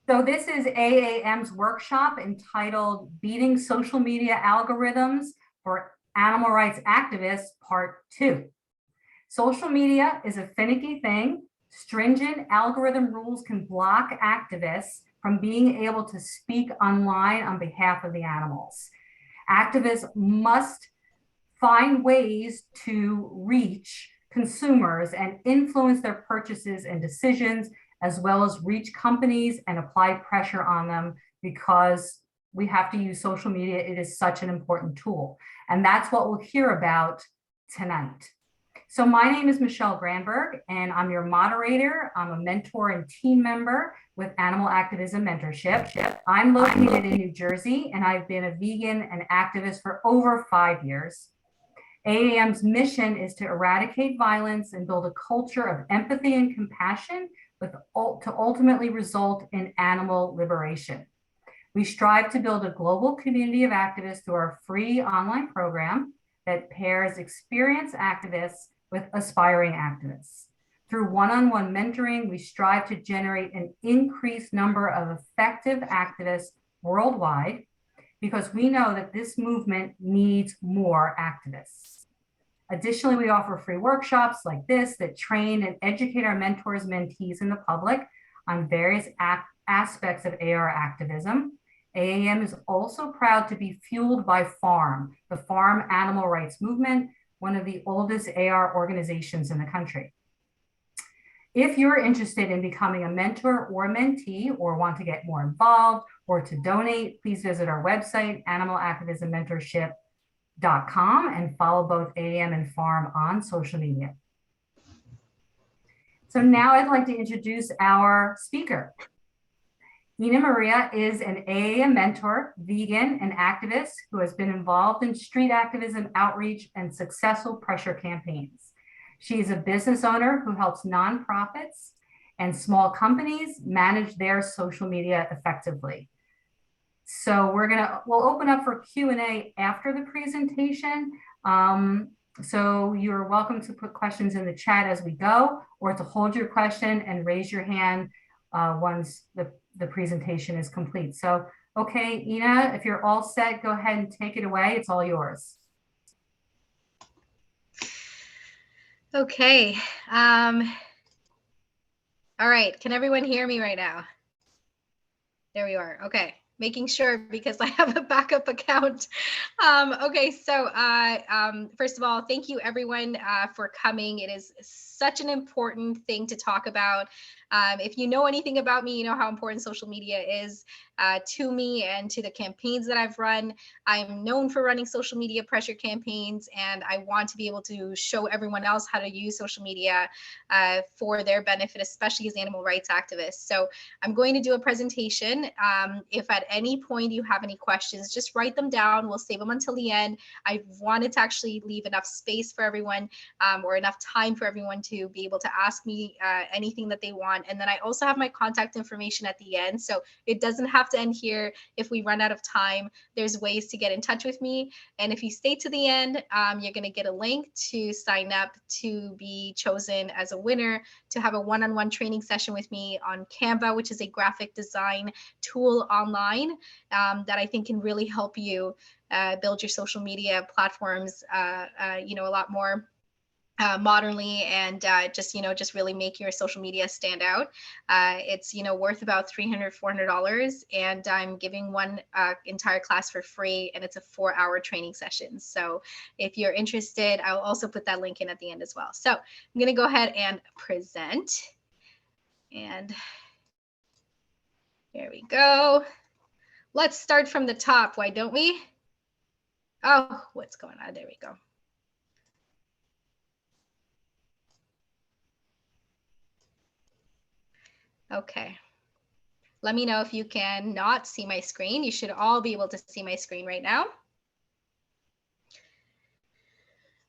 So this is AAM's workshop entitled Beating Social Media Algorithms for Animal Rights Activists, Part 2. Social media is a finicky thing. Stringent algorithm rules can block activists from being able to speak online on behalf of the animals. Activists must find ways to reach consumers and influence their purchases and decisions, as well as reach companies and apply pressure on them, because we have to use social media. It is such an important tool. And that's what we'll hear about tonight. So my name is Michelle Granberg, and I'm your moderator. I'm a mentor and team member with Animal Activism Mentorship. I'm located in New Jersey, and I've been a vegan and activist for over 5 years. AAM's mission is to eradicate violence and build a culture of empathy and compassion to ultimately result in animal liberation. We strive to build a global community of activists through our free online program that pairs experienced activists with aspiring activists. Through one-on-one mentoring, we strive to generate an increased number of effective activists worldwide, because we know that this movement needs more activists. Additionally, we offer free workshops like this that train and educate our mentors, mentees, and the public on various aspects of AR activism. AAM is also proud to be fueled by FARM, the Farm Animal Rights Movement, one of the oldest AR organizations in the country. If you're interested in becoming a mentor or mentee, or want to get more involved or to donate, please visit our website, animalactivismmentorship.com, and follow both AAM and FARM on social media. So now I'd like to introduce our speaker. Ina Maria is an AAM mentor, vegan, and activist who has been involved in street activism, outreach, and successful pressure campaigns. She is a business owner who helps nonprofits and small companies manage their social media effectively. So we'll open up for Q&A after the presentation. So you're welcome to put questions in the chat as we go, or to hold your question and raise your hand once the presentation is complete. So, okay, Ina, if you're all set, go ahead and take it away. It's all yours. Okay. All right. Can everyone hear me right now? There we are. Okay. Making sure, because I have a backup account. Okay, so first of all, thank you everyone for coming. It is such an important thing to talk about. If you know anything about me, you know how important social media is to me and to the campaigns that I've run. I am known for running social media pressure campaigns, and I want to be able to show everyone else how to use social media for their benefit, especially as animal rights activists. So I'm going to do a presentation. If at any point you have any questions, just write them down. We'll save them until the end. I wanted to actually leave enough space for everyone, or enough time for everyone to be able to ask me anything that they want. And then I also have my contact information at the end. So it doesn't have to end here. If we run out of time, there's ways to get in touch with me. And if you stay to the end, you're going to get a link to sign up to be chosen as a winner to have a one-on-one training session with me on Canva, which is a graphic design tool online that I think can really help you build your social media platforms, a lot more modernly, and just really make your social media stand out. It's worth about $300-$400, and I'm giving one entire class for free, and it's a 4-hour training session. So if you're interested, I'll also put that link in at the end as well. So I'm going to go ahead and present, and there we go. Let's start from the top, why don't we? Oh, what's going on? There we go. Okay. Let me know if you can not see my screen. You should all be able to see my screen right now.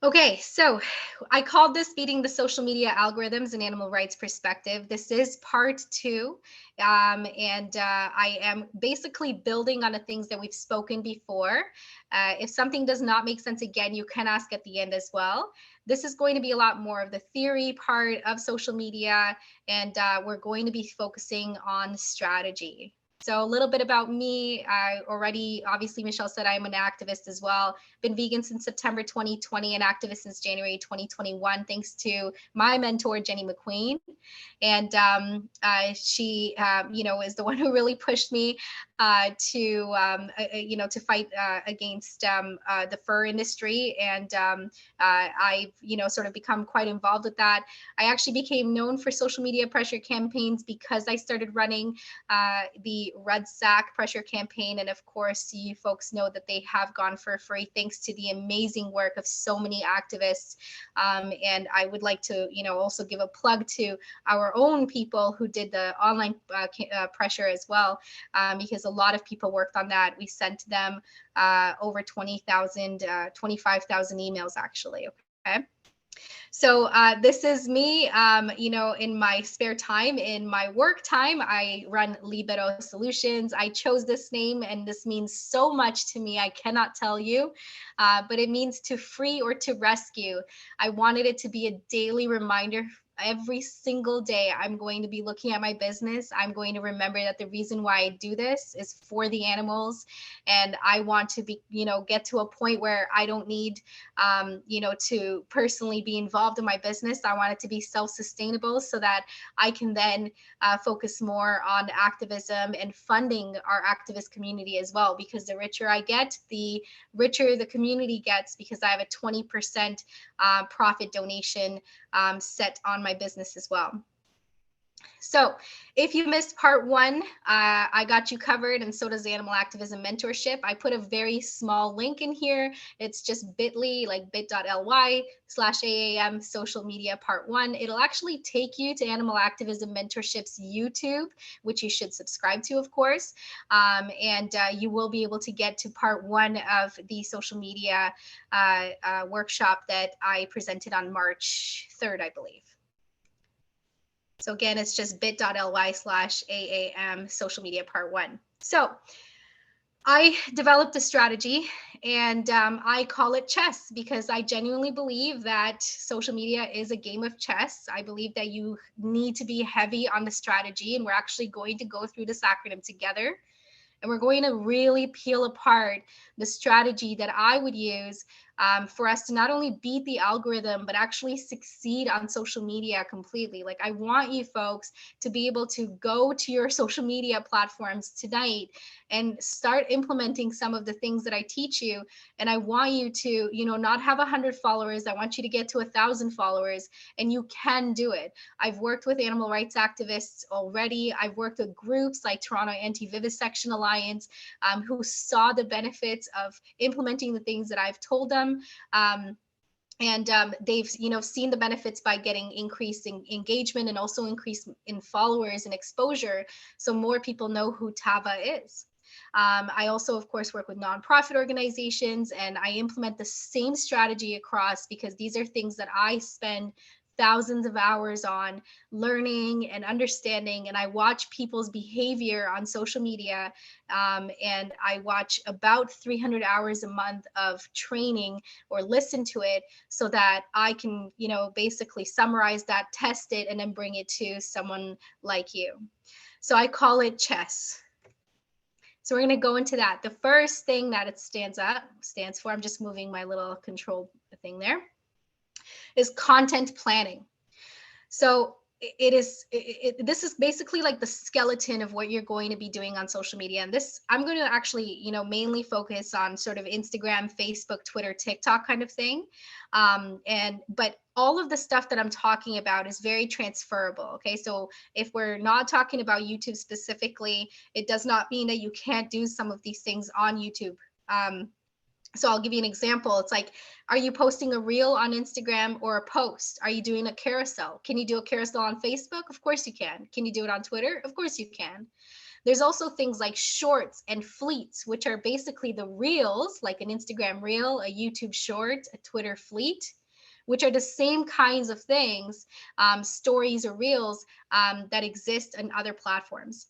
Okay, so I called this Beating the Social Media Algorithms and Animal Rights Perspective. This is part 2, and I am basically building on the things that we've spoken before. If something does not make sense again, you can ask at the end as well. this is going to be a lot more of the theory part of social media, and we're going to be focusing on strategy. So a little bit about me. I already, obviously, Michelle said I'm an activist as well. Been vegan since September 2020 and activist since January 2021, thanks to my mentor, Jenny McQueen. And she, is the one who really pushed me to fight against the fur industry. And I've, sort of become quite involved with that. I actually became known for social media pressure campaigns because I started running the Red Sack pressure campaign. And of course, you folks know that they have gone for free thanks to the amazing work of so many activists. And I would like to, also give a plug to our own people who did the online pressure as well, because a lot of people worked on that. We sent them over 20,000, 25,000 emails actually. Okay. So this is me, in my spare time. In my work time, I run Libero Solutions. I chose this name, and this means so much to me. I cannot tell you, but it means to free or to rescue. I wanted it to be a daily reminder. Every single day, I'm going to be looking at my business. I'm going to remember that the reason why I do this is for the animals. And I want to be, get to a point where I don't need, to personally be involved in my business. I want it to be self-sustainable so that I can then focus more on activism and funding our activist community as well. Because the richer I get, the richer the community gets, because I have a 20% profit donation set on my business as well. So if you missed part one, I got you covered, and so does the Animal Activism Mentorship. I put a very small link in here. It's just bit.ly, like bit.ly/AAM social media part one. It'll actually take you to Animal Activism Mentorship's YouTube, which you should subscribe to, of course. And you will be able to get to part one of the social media workshop that I presented on March 3rd, I believe. So again, it's just bit.ly/AAM social media part one. So I developed a strategy, and I call it chess because I genuinely believe that social media is a game of chess. I believe that you need to be heavy on the strategy, and we're actually going to go through this acronym together. And we're going to really peel apart the strategy that I would use for us to not only beat the algorithm, but actually succeed on social media completely. Like, I want you folks to be able to go to your social media platforms tonight and start implementing some of the things that I teach you. And I want you to, not have 100 followers. I want you to get to 1,000 followers, and you can do it. I've worked with animal rights activists already. I've worked with groups like Toronto Anti-Vivisection Alliance, who saw the benefits of implementing the things that I've told them. And they've seen the benefits by getting increasing engagement and also increase in followers and exposure, so more people know who Tava is. I also, of course, work with nonprofit organizations, and I implement the same strategy across, because these are things that I spend thousands of hours on learning and understanding. And I watch people's behavior on social media, and I watch about 300 hours a month of training or listen to it, so that I can, basically summarize that, test it, and then bring it to someone like you. So I call it chess. So we're going to go into that. The first thing that it stands for, I'm just moving my little control thing there, is content planning. So this is basically like the skeleton of what you're going to be doing on social media. And this, I'm going to actually, mainly focus on sort of Instagram, Facebook, Twitter, TikTok kind of thing. But all of the stuff that I'm talking about is very transferable. Okay. So if we're not talking about YouTube specifically, it does not mean that you can't do some of these things on YouTube. So I'll give you an example. It's like, are you posting a reel on Instagram or a post? Are you doing a carousel? Can you do a carousel on Facebook? Of course you can. Can you do it on Twitter? Of course you can. There's also things like shorts and fleets, which are basically the reels, like an Instagram reel, a YouTube short, a Twitter fleet, which are the same kinds of things, stories or reels that exist on other platforms.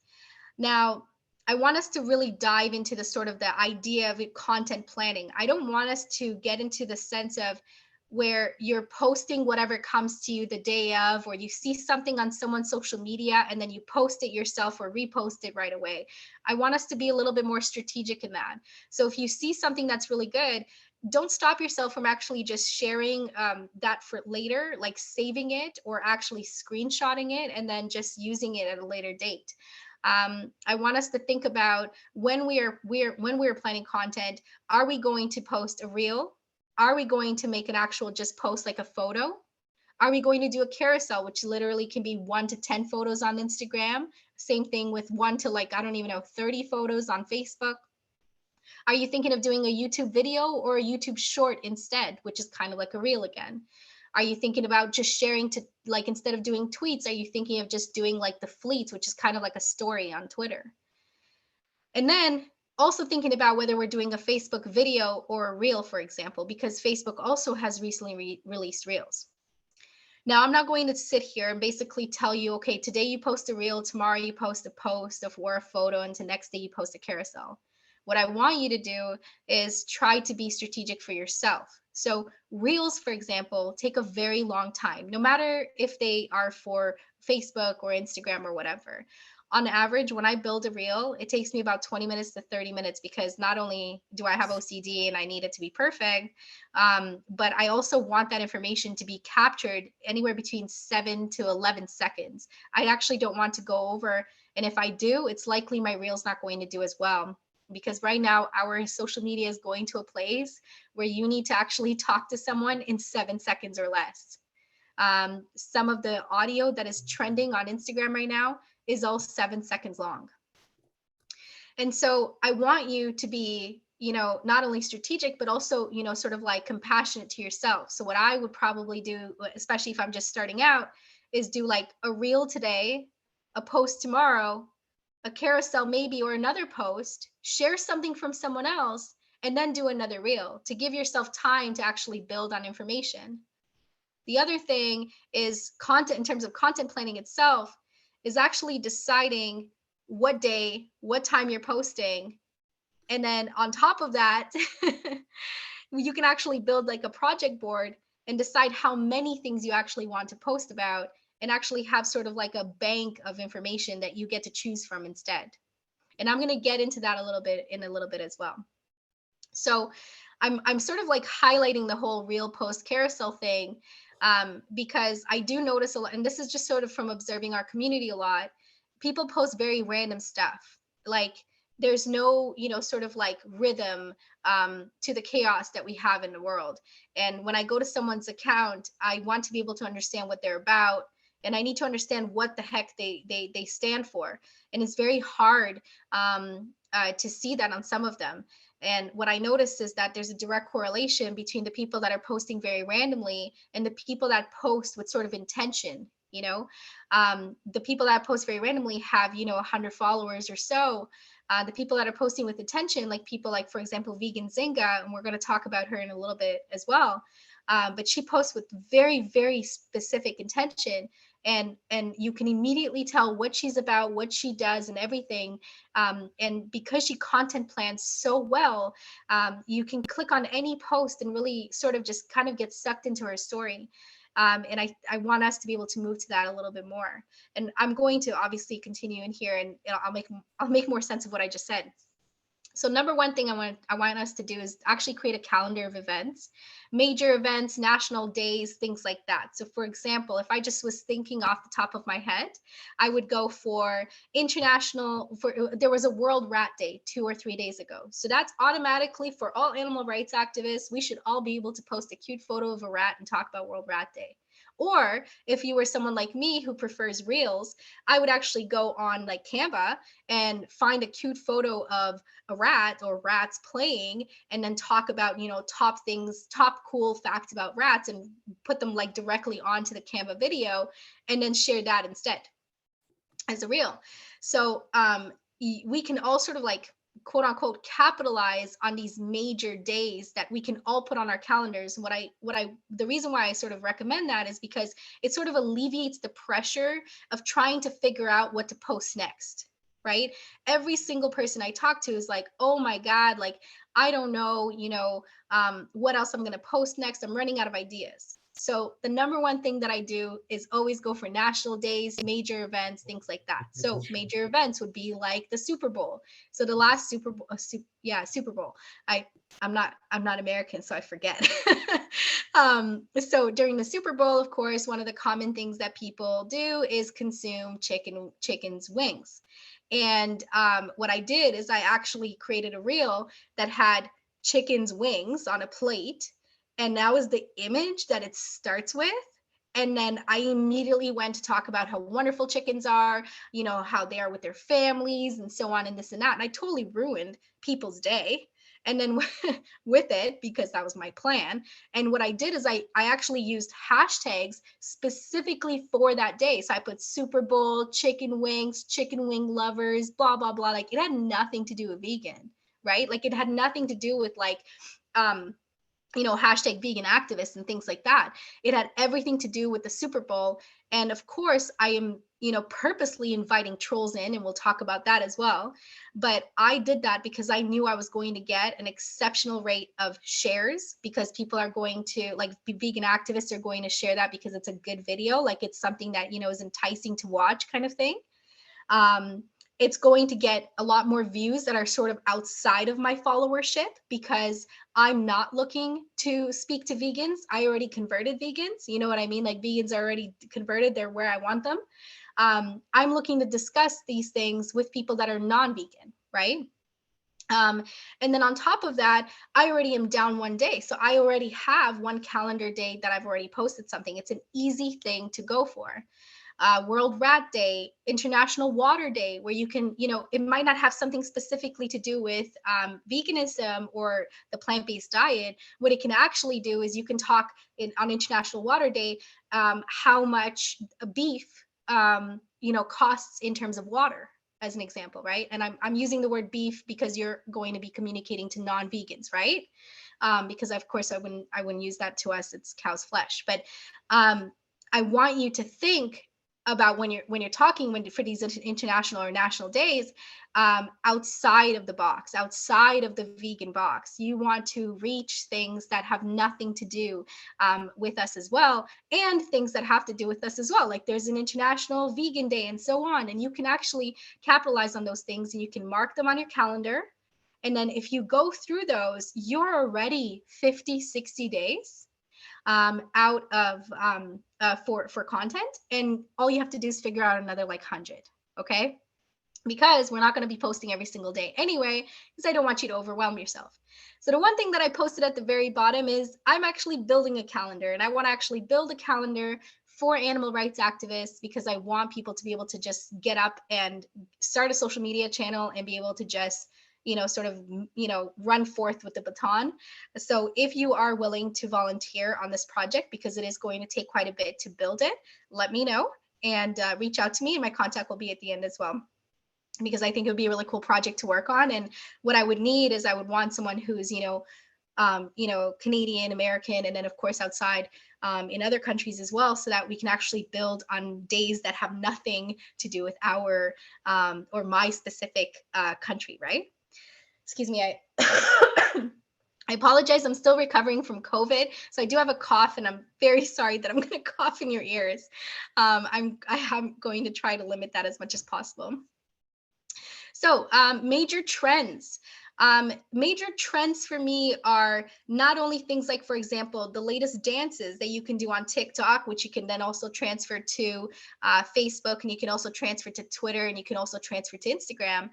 Now, I want us to really dive into the sort of the idea of content planning. I don't want us to get into the sense of, where you're posting whatever comes to you the day of, or you see something on someone's social media and then you post it yourself or repost it right away. I want us to be a little bit more strategic in that. So if you see something that's really good, don't stop yourself from actually just sharing that for later, like saving it or actually screenshotting it and then just using it at a later date. I want us to think about when we're planning content. Are we going to post a reel? Are we going to make an actual just post like a photo? Are we going to do a carousel, which literally can be 1 to 10 photos on Instagram? Same thing with 1 to like, I don't even know, 30 photos on Facebook. Are you thinking of doing a YouTube video or a YouTube short instead, which is kind of like a reel again? Are you thinking about just sharing to, like, instead of doing tweets, are you thinking of just doing like the fleets, which is kind of like a story on Twitter? And then also thinking about whether we're doing a Facebook video or a reel, for example, because Facebook also has recently released reels. Now, I'm not going to sit here and basically tell you, okay, today you post a reel, tomorrow you post a post or a photo, and the next day you post a carousel. What I want you to do is try to be strategic for yourself. So reels, for example, take a very long time, no matter if they are for Facebook or Instagram or whatever. On average, when I build a reel, it takes me about 20 minutes to 30 minutes because not only do I have OCD and I need it to be perfect, but I also want that information to be captured anywhere between 7 to 11 seconds. I actually don't want to go over. And if I do, it's likely my reel's not going to do as well. Because right now, our social media is going to a place where you need to actually talk to someone in 7 seconds or less. Some of the audio that is trending on Instagram right now is all 7 seconds long. And so I want you to be, not only strategic, but also, sort of like compassionate to yourself. So what I would probably do, especially if I'm just starting out, is do like a reel today, a post tomorrow, a carousel maybe, or another post, share something from someone else, and then do another reel to give yourself time to actually build on information. The other thing is content, in terms of content planning itself, is actually deciding what day, what time you're posting. And then on top of that, you can actually build like a project board and decide how many things you actually want to post about and actually have sort of like a bank of information that you get to choose from instead. And I'm going to get into that a little bit as well. So I'm sort of like highlighting the whole reel post carousel thing because I do notice a lot, and this is just sort of from observing our community a lot. People post very random stuff. Like there's no, sort of like rhythm to the chaos that we have in the world. And when I go to someone's account, I want to be able to understand what they're about. And I need to understand what the heck they stand for. And it's very hard to see that on some of them. And what I noticed is that there's a direct correlation between the people that are posting very randomly and the people that post with sort of intention. The people that post very randomly have, 100 followers or so. The people that are posting with intention, like people like, for example, Vegan Zinga, and we're going to talk about her in a little bit as well. But she posts with very, very specific intention. And you can immediately tell what she's about, what she does, and everything. And because she content plans so well, you can click on any post and really sort of just kind of get sucked into her story. And I want us to be able to move to that a little bit more. And I'm going to obviously continue in here, and I'll make more sense of what I just said. So number one thing I want us to do is actually create a calendar of events, major events, national days, things like that. So for example, if I just was thinking off the top of my head, I would go for there was a World Rat Day 2 or 3 days ago. So that's automatically for all animal rights activists, we should all be able to post a cute photo of a rat and talk about World Rat Day. Or if you were someone like me who prefers reels, I would actually go on like Canva and find a cute photo of a rat or rats playing and then talk about, top cool facts about rats and put them like directly onto the Canva video and then share that instead as a reel. So we can all sort of like quote unquote capitalize on these major days that we can all put on our calendars. And the reason why I sort of recommend that is because it sort of alleviates the pressure of trying to figure out what to post next. Right? Every single person I talk to is like, oh my God, like I don't know, what else I'm going to post next. I'm running out of ideas. So the number one thing that I do is always go for national days, major events, things like that. So major events would be like the Super Bowl. So the last Super Bowl, Super Bowl. I'm not American, so I forget. So during the Super Bowl, of course, one of the common things that people do is consume chicken's wings. And what I did is I actually created a reel that had chicken's wings on a plate, and that was the image that it starts with. And then I immediately went to talk about how wonderful chickens are, how they are with their families and so on and this and that. And I totally ruined people's day. And then with it, because that was my plan. And what I did is I actually used hashtags specifically for that day. So I put Super Bowl, chicken wings, chicken wing lovers, blah, blah, blah. Like it had nothing to do with vegan, right? Like it had nothing to do with like, hashtag vegan activists and things like that. It had everything to do with the Super Bowl. And of course, I am, purposely inviting trolls in, and we'll talk about that as well. But I did that because I knew I was going to get an exceptional rate of shares, because people are going to, like, vegan activists are going to share that because it's a good video. Like it's something that, is enticing to watch kind of thing. It's going to get a lot more views that are sort of outside of my followership, because I'm not looking to speak to vegans. I already converted vegans. You know what I mean? Like vegans are already converted. They're where I want them. I'm looking to discuss these things with people that are non-vegan, right? And then on top of that, I already am down one day. So I already have one calendar day that I've already posted something. It's an easy thing to go for. World Rat Day, International Water Day, where you can, it might not have something specifically to do with veganism or the plant-based diet. What it can actually do is you can talk on International Water Day how much beef, costs in terms of water, as an example, right? And I'm using the word beef because you're going to be communicating to non-vegans, right? Because of course I wouldn't use that to us. It's cow's flesh, but I want you to think about when you're talking for these international or national days, outside of the box, outside of the vegan box. You want to reach things that have nothing to do with us as well, and things that have to do with us as well. Like there's an International Vegan Day and so on, and you can actually capitalize on those things, and you can mark them on your calendar. And then if you go through those, you're already 50, 60 days out of for content, and all you have to do is figure out another like 100. Okay, because we're not going to be posting every single day anyway, because I don't want you to overwhelm yourself. So the one thing that I posted at the very bottom is I'm actually building a calendar, and I want to actually build a calendar for animal rights activists, because I want people to be able to just get up and start a social media channel and be able to just sort of, run forth with the baton. So if you are willing to volunteer on this project, because it is going to take quite a bit to build it, let me know and reach out to me, and my contact will be at the end as well, because I think it would be a really cool project to work on. And what I would need is I would want someone who's, Canadian, American, and then of course outside in other countries as well, so that we can actually build on days that have nothing to do with our or my specific country, right? Excuse me, I apologize. I'm still recovering from COVID. So I do have a cough, and I'm very sorry that I'm going to cough in your ears. I am going to try to limit that as much as possible. So major trends. Major trends for me are not only things like, for example, the latest dances that you can do on TikTok, which you can then also transfer to Facebook, and you can also transfer to Twitter, and you can also transfer to Instagram.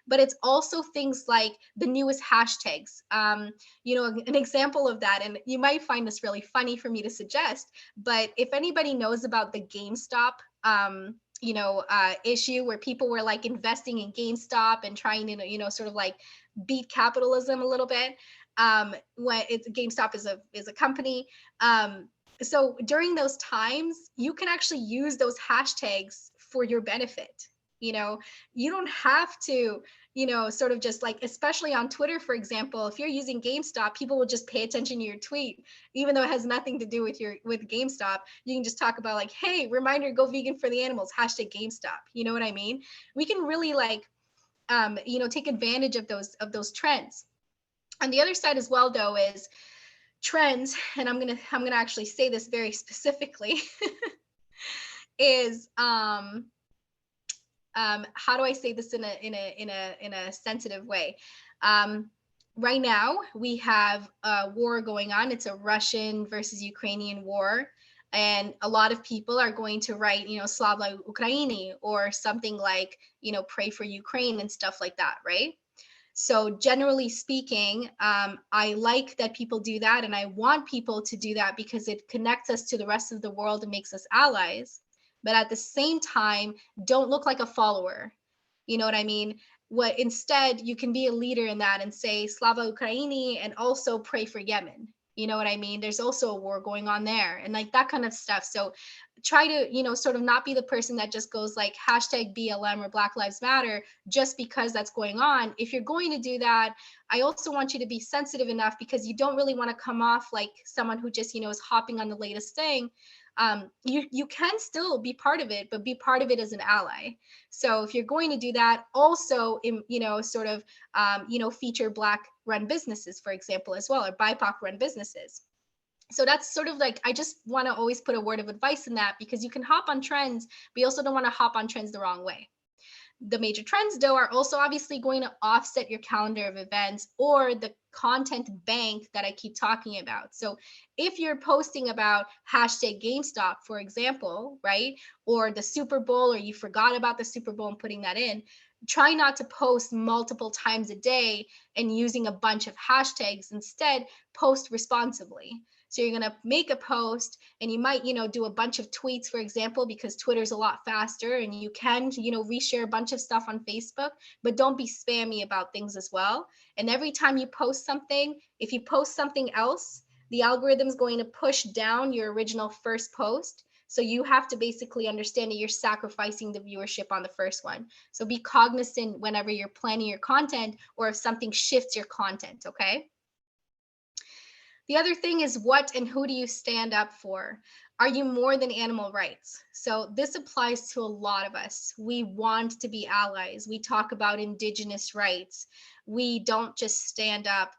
But it's also things like the newest hashtags. An example of that, and you might find this really funny for me to suggest, but if anybody knows about the GameStop issue, where people were like investing in GameStop and trying to, sort of like beat capitalism a little bit. When GameStop is a company. So during those times, you can actually use those hashtags for your benefit. You don't have to, sort of just like, especially on Twitter, for example, if you're using GameStop, people will just pay attention to your tweet, even though it has nothing to do with GameStop. You can just talk about like, hey, reminder, go vegan for the animals, hashtag GameStop. You know what I mean? We can really like, take advantage of those trends. On the other side as well, though, is trends, and I'm gonna actually say this very specifically, is how do I say this in a sensitive way? Right now, we have a war going on. It's a Russian versus Ukrainian war. And a lot of people are going to write, Slava Ukraini, or something like, pray for Ukraine and stuff like that, right? So generally speaking, I like that people do that, and I want people to do that because it connects us to the rest of the world and makes us allies. But at the same time, don't look like a follower. You know what I mean? What instead you can be a leader in that and say Slava Ukraini and also pray for Yemen. You know what I mean? There's also a war going on there and like that kind of stuff. So try to, sort of not be the person that just goes like hashtag BLM or Black Lives Matter just because that's going on. If you're going to do that, I also want you to be sensitive enough because you don't really want to come off like someone who just, is hopping on the latest thing. You can still be part of it, but be part of it as an ally. So if you're going to do that, also, sort of, feature Black run businesses, for example, as well, or BIPOC run businesses. So that's sort of like, I just want to always put a word of advice in that because you can hop on trends, but you also don't want to hop on trends the wrong way. The major trends, though, are also obviously going to offset your calendar of events or the content bank that I keep talking about. So if you're posting about hashtag GameStop, for example, right, or the Super Bowl, or you forgot about the Super Bowl and putting that in, try not to post multiple times a day and using a bunch of hashtags. Instead, post responsibly. So you're going to make a post and you might, do a bunch of tweets, for example, because Twitter's a lot faster and you can, reshare a bunch of stuff on Facebook, but don't be spammy about things as well. And every time you post something, if you post something else, the algorithm is going to push down your original first post. So you have to basically understand that you're sacrificing the viewership on the first one. So be cognizant whenever you're planning your content or if something shifts your content, okay? The other thing is what and who do you stand up for? Are you more than animal rights? So this applies to a lot of us. We want to be allies. We talk about indigenous rights. We don't just stand up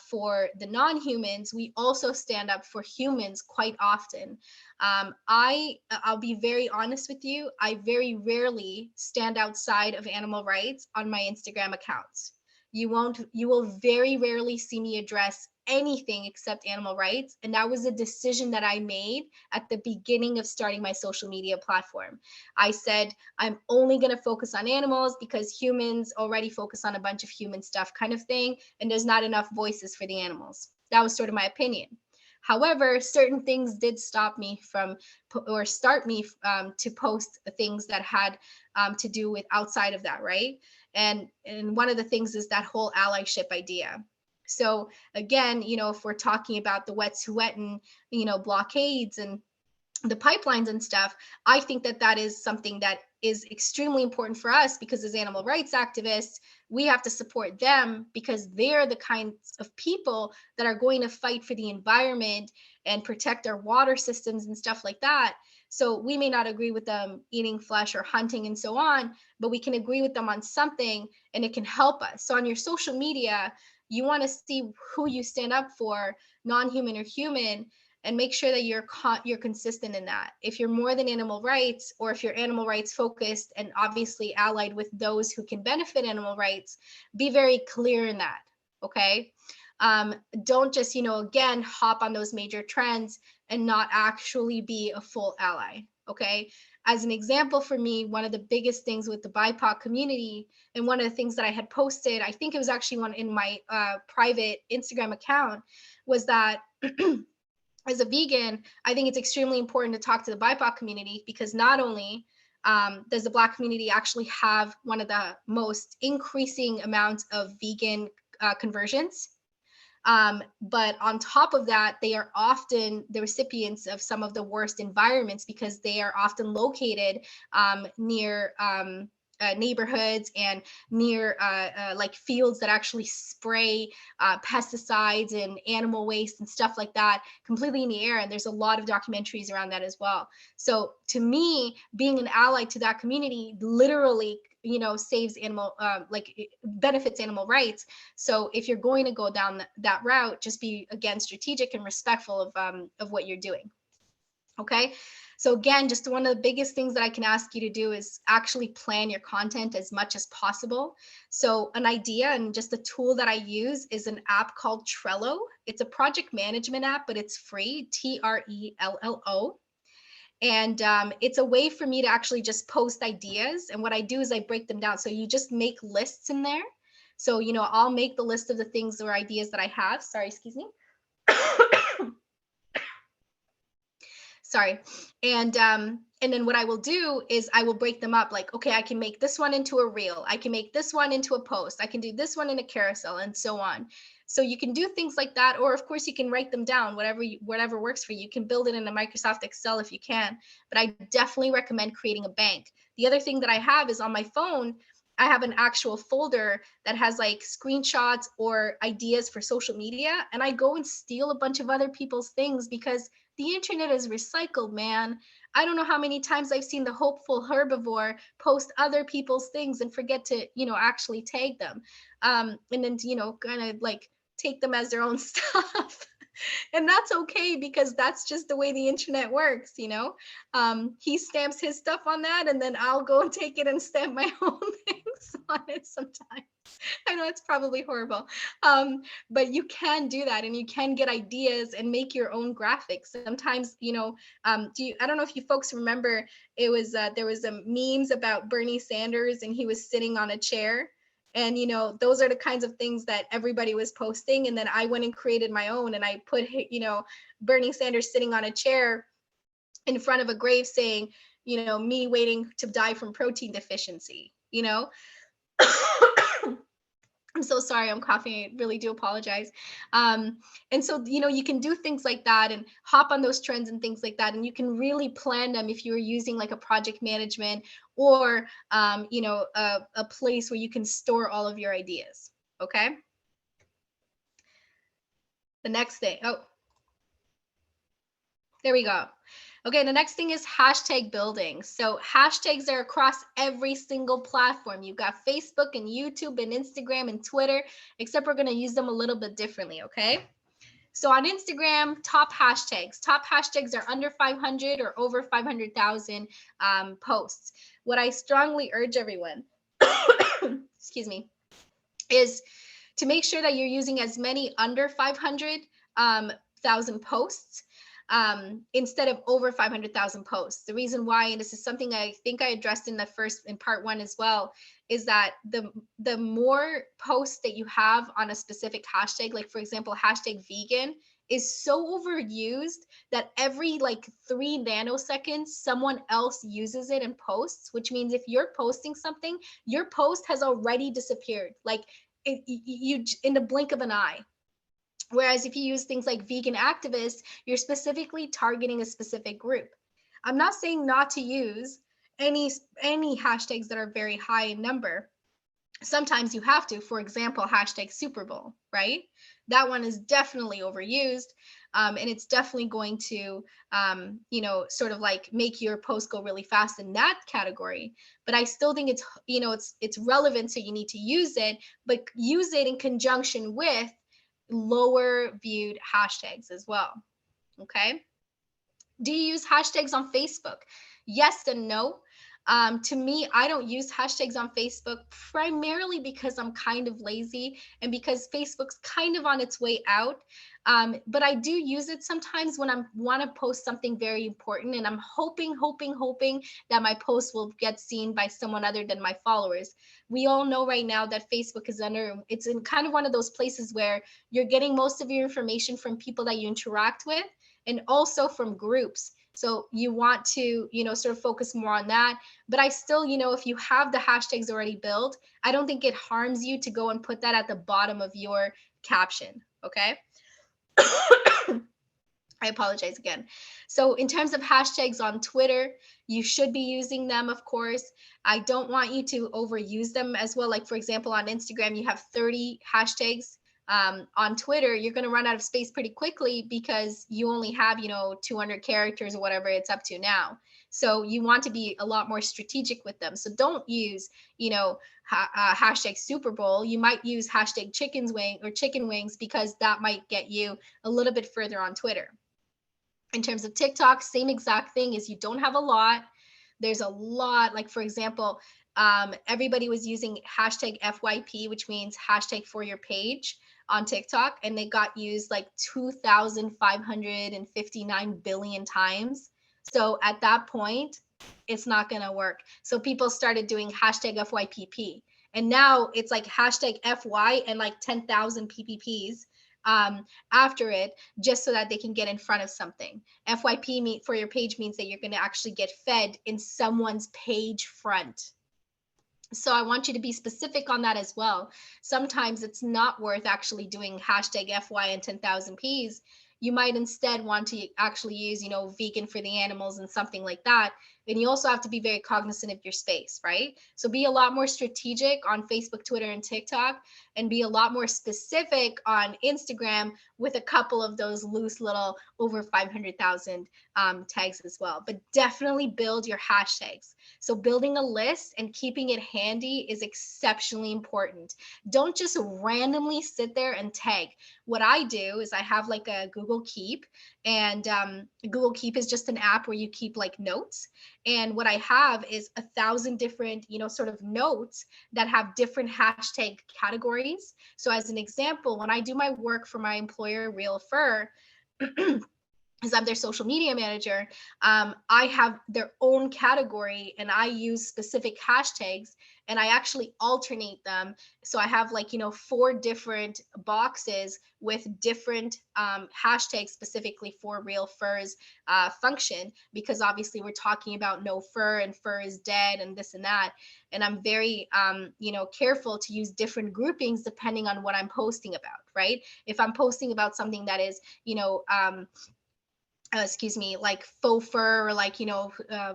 for the non-humans. We also stand up for humans quite often. I'll be very honest with you. I very rarely stand outside of animal rights on my Instagram accounts. You will very rarely see me address anything except animal rights. And that was a decision that I made at the beginning of starting my social media platform. I said, I'm only going to focus on animals because humans already focus on a bunch of human stuff kind of thing. And there's not enough voices for the animals. That was sort of my opinion. However, certain things did stop me from, or start me to post things that had to do with outside of that, right? And one of the things is that whole allyship idea. So again, if we're talking about the Wet'suwet'en, blockades and the pipelines and stuff, I think that is something that is extremely important for us because as animal rights activists, we have to support them because they're the kinds of people that are going to fight for the environment and protect our water systems and stuff like that. So we may not agree with them eating flesh or hunting and so on, but we can agree with them on something and it can help us. So on your social media, you want to see who you stand up for, non-human or human, and make sure that you're consistent in that. If you're more than animal rights, or if you're animal rights focused and obviously allied with those who can benefit animal rights, be very clear in that, okay? Don't just, again, hop on those major trends and not actually be a full ally, okay? As an example for me, one of the biggest things with the BIPOC community, and one of the things that I had posted, I think it was actually one in my private Instagram account, was that as a vegan, I think it's extremely important to talk to the BIPOC community because not only does the Black community actually have one of the most increasing amounts of vegan conversions, but on top of that, they are often the recipients of some of the worst environments because they are often located near neighborhoods and near like fields that actually spray pesticides and animal waste and stuff like that completely in the air. And there's a lot of documentaries around that as well. So to me, being an ally to that community literally, saves animal, like it benefits animal rights. So if you're going to go down that route, just be, again, strategic and respectful of what you're doing. Okay. So again, just one of the biggest things that I can ask you to do is actually plan your content as much as possible. So an idea and just a tool that I use is an app called Trello. It's a project management app, but it's free, Trello. And it's a way for me to actually just post ideas. And what I do is I break them down. So you just make lists in there. So, I'll make the list of the things or ideas that I have. Sorry, excuse me. Sorry. And then what I will do is I will break them up like, okay, I can make this one into a reel. I can make this one into a post. I can do this one in a carousel and so on. So you can do things like that. Or of course you can write them down, whatever works for you. You can build it in a Microsoft Excel if you can, but I definitely recommend creating a bank. The other thing that I have is on my phone, I have an actual folder that has like screenshots or ideas for social media. And I go and steal a bunch of other people's things because the internet is recycled, man. I don't know how many times I've seen the hopeful herbivore post other people's things and forget to, actually tag them. And then, kind of like take them as their own stuff. And that's okay because that's just the way the internet works, he stamps his stuff on that and then I'll go and take it and stamp my own things on it sometimes. I know it's probably horrible, but you can do that and you can get ideas and make your own graphics. Sometimes, I don't know if you folks remember, it was there was a memes about Bernie Sanders and he was sitting on a chair. And, those are the kinds of things that everybody was posting. And then I went and created my own and I put, Bernie Sanders sitting on a chair in front of a grave saying, me waiting to die from protein deficiency, I'm so sorry, I'm coughing. I really do apologize. And so, you can do things like that and hop on those trends and things like that. And you can really plan them if you're using like a project management or, a place where you can store all of your ideas. Okay. The next thing. Oh, there we go. Okay, the next thing is hashtag building. So hashtags are across every single platform. You've got Facebook and YouTube and Instagram and Twitter, except we're going to use them a little bit differently, okay? So on Instagram, top hashtags. Top hashtags are under 500 or over 500,000 posts. What I strongly urge everyone, excuse me, is to make sure that you're using as many under 500,000 posts instead of over 500,000 posts. The reason why, and this is something I think I addressed in part one as well, is that the more posts that you have on a specific hashtag, like for example, hashtag vegan, is so overused that every like 3 nanoseconds, someone else uses it and posts, which means if you're posting something, your post has already disappeared. Like you in the blink of an eye. Whereas if you use things like vegan activists, you're specifically targeting a specific group. I'm not saying not to use any hashtags that are very high in number. Sometimes you have to, for example, hashtag Super Bowl, right? That one is definitely overused. And it's definitely going to, sort of like make your post go really fast in that category. But I still think it's, it's relevant. So you need to use it, but use it in conjunction with lower viewed hashtags as well. Okay. Do you use hashtags on Facebook? Yes and no. To me, I don't use hashtags on Facebook primarily because I'm kind of lazy and because Facebook's kind of on its way out. But I do use it sometimes when I want to post something very important and I'm hoping that my post will get seen by someone other than my followers. We all know right now that Facebook is it's in kind of one of those places where you're getting most of your information from people that you interact with and also from groups. So you want to, sort of focus more on that. But I still, if you have the hashtags already built, I don't think it harms you to go and put that at the bottom of your caption. Okay. I apologize again. So in terms of hashtags on Twitter, you should be using them, of course. I don't want you to overuse them as well. Like, for example, on Instagram, you have 30 hashtags. On Twitter, you're going to run out of space pretty quickly because you only have, 200 characters or whatever it's up to now. So you want to be a lot more strategic with them. So don't use, hashtag Super Bowl. You might use hashtag chickens wing or chicken wings because that might get you a little bit further on Twitter. In terms of TikTok, same exact thing is you don't have a lot. There's a lot, like for example, everybody was using hashtag FYP, which means hashtag for your page on TikTok, and they got used like 2,559 billion times. So at that point, it's not going to work. So people started doing hashtag FYPP. And now it's like hashtag FY and like 10,000 PPPs after it, just so that they can get in front of something. FYP for your page means that you're going to actually get fed in someone's page front. So I want you to be specific on that as well. Sometimes it's not worth actually doing hashtag FY and 10,000 Ps. You might instead want to actually use, vegan for the animals and something like that. And you also have to be very cognizant of your space, right? So be a lot more strategic on Facebook, Twitter, and TikTok, and be a lot more specific on Instagram with a couple of those loose little over 500,000 tags as well. But definitely build your hashtags. So building a list and keeping it handy is exceptionally important. Don't just randomly sit there and tag. What I do is I have like a Google Keep, and Google Keep is just an app where you keep like notes. And what I have is 1,000 different, sort of notes that have different hashtag categories. So as an example, when I do my work for my employer, Real Fur, because I'm their social media manager, I have their own category and I use specific hashtags and I actually alternate them. So I have 4 different boxes with different hashtags specifically for Real Fur's function, because obviously we're talking about no fur and fur is dead and this and that. And I'm very, careful to use different groupings depending on what I'm posting about, right? If I'm posting about something that is, like faux fur, or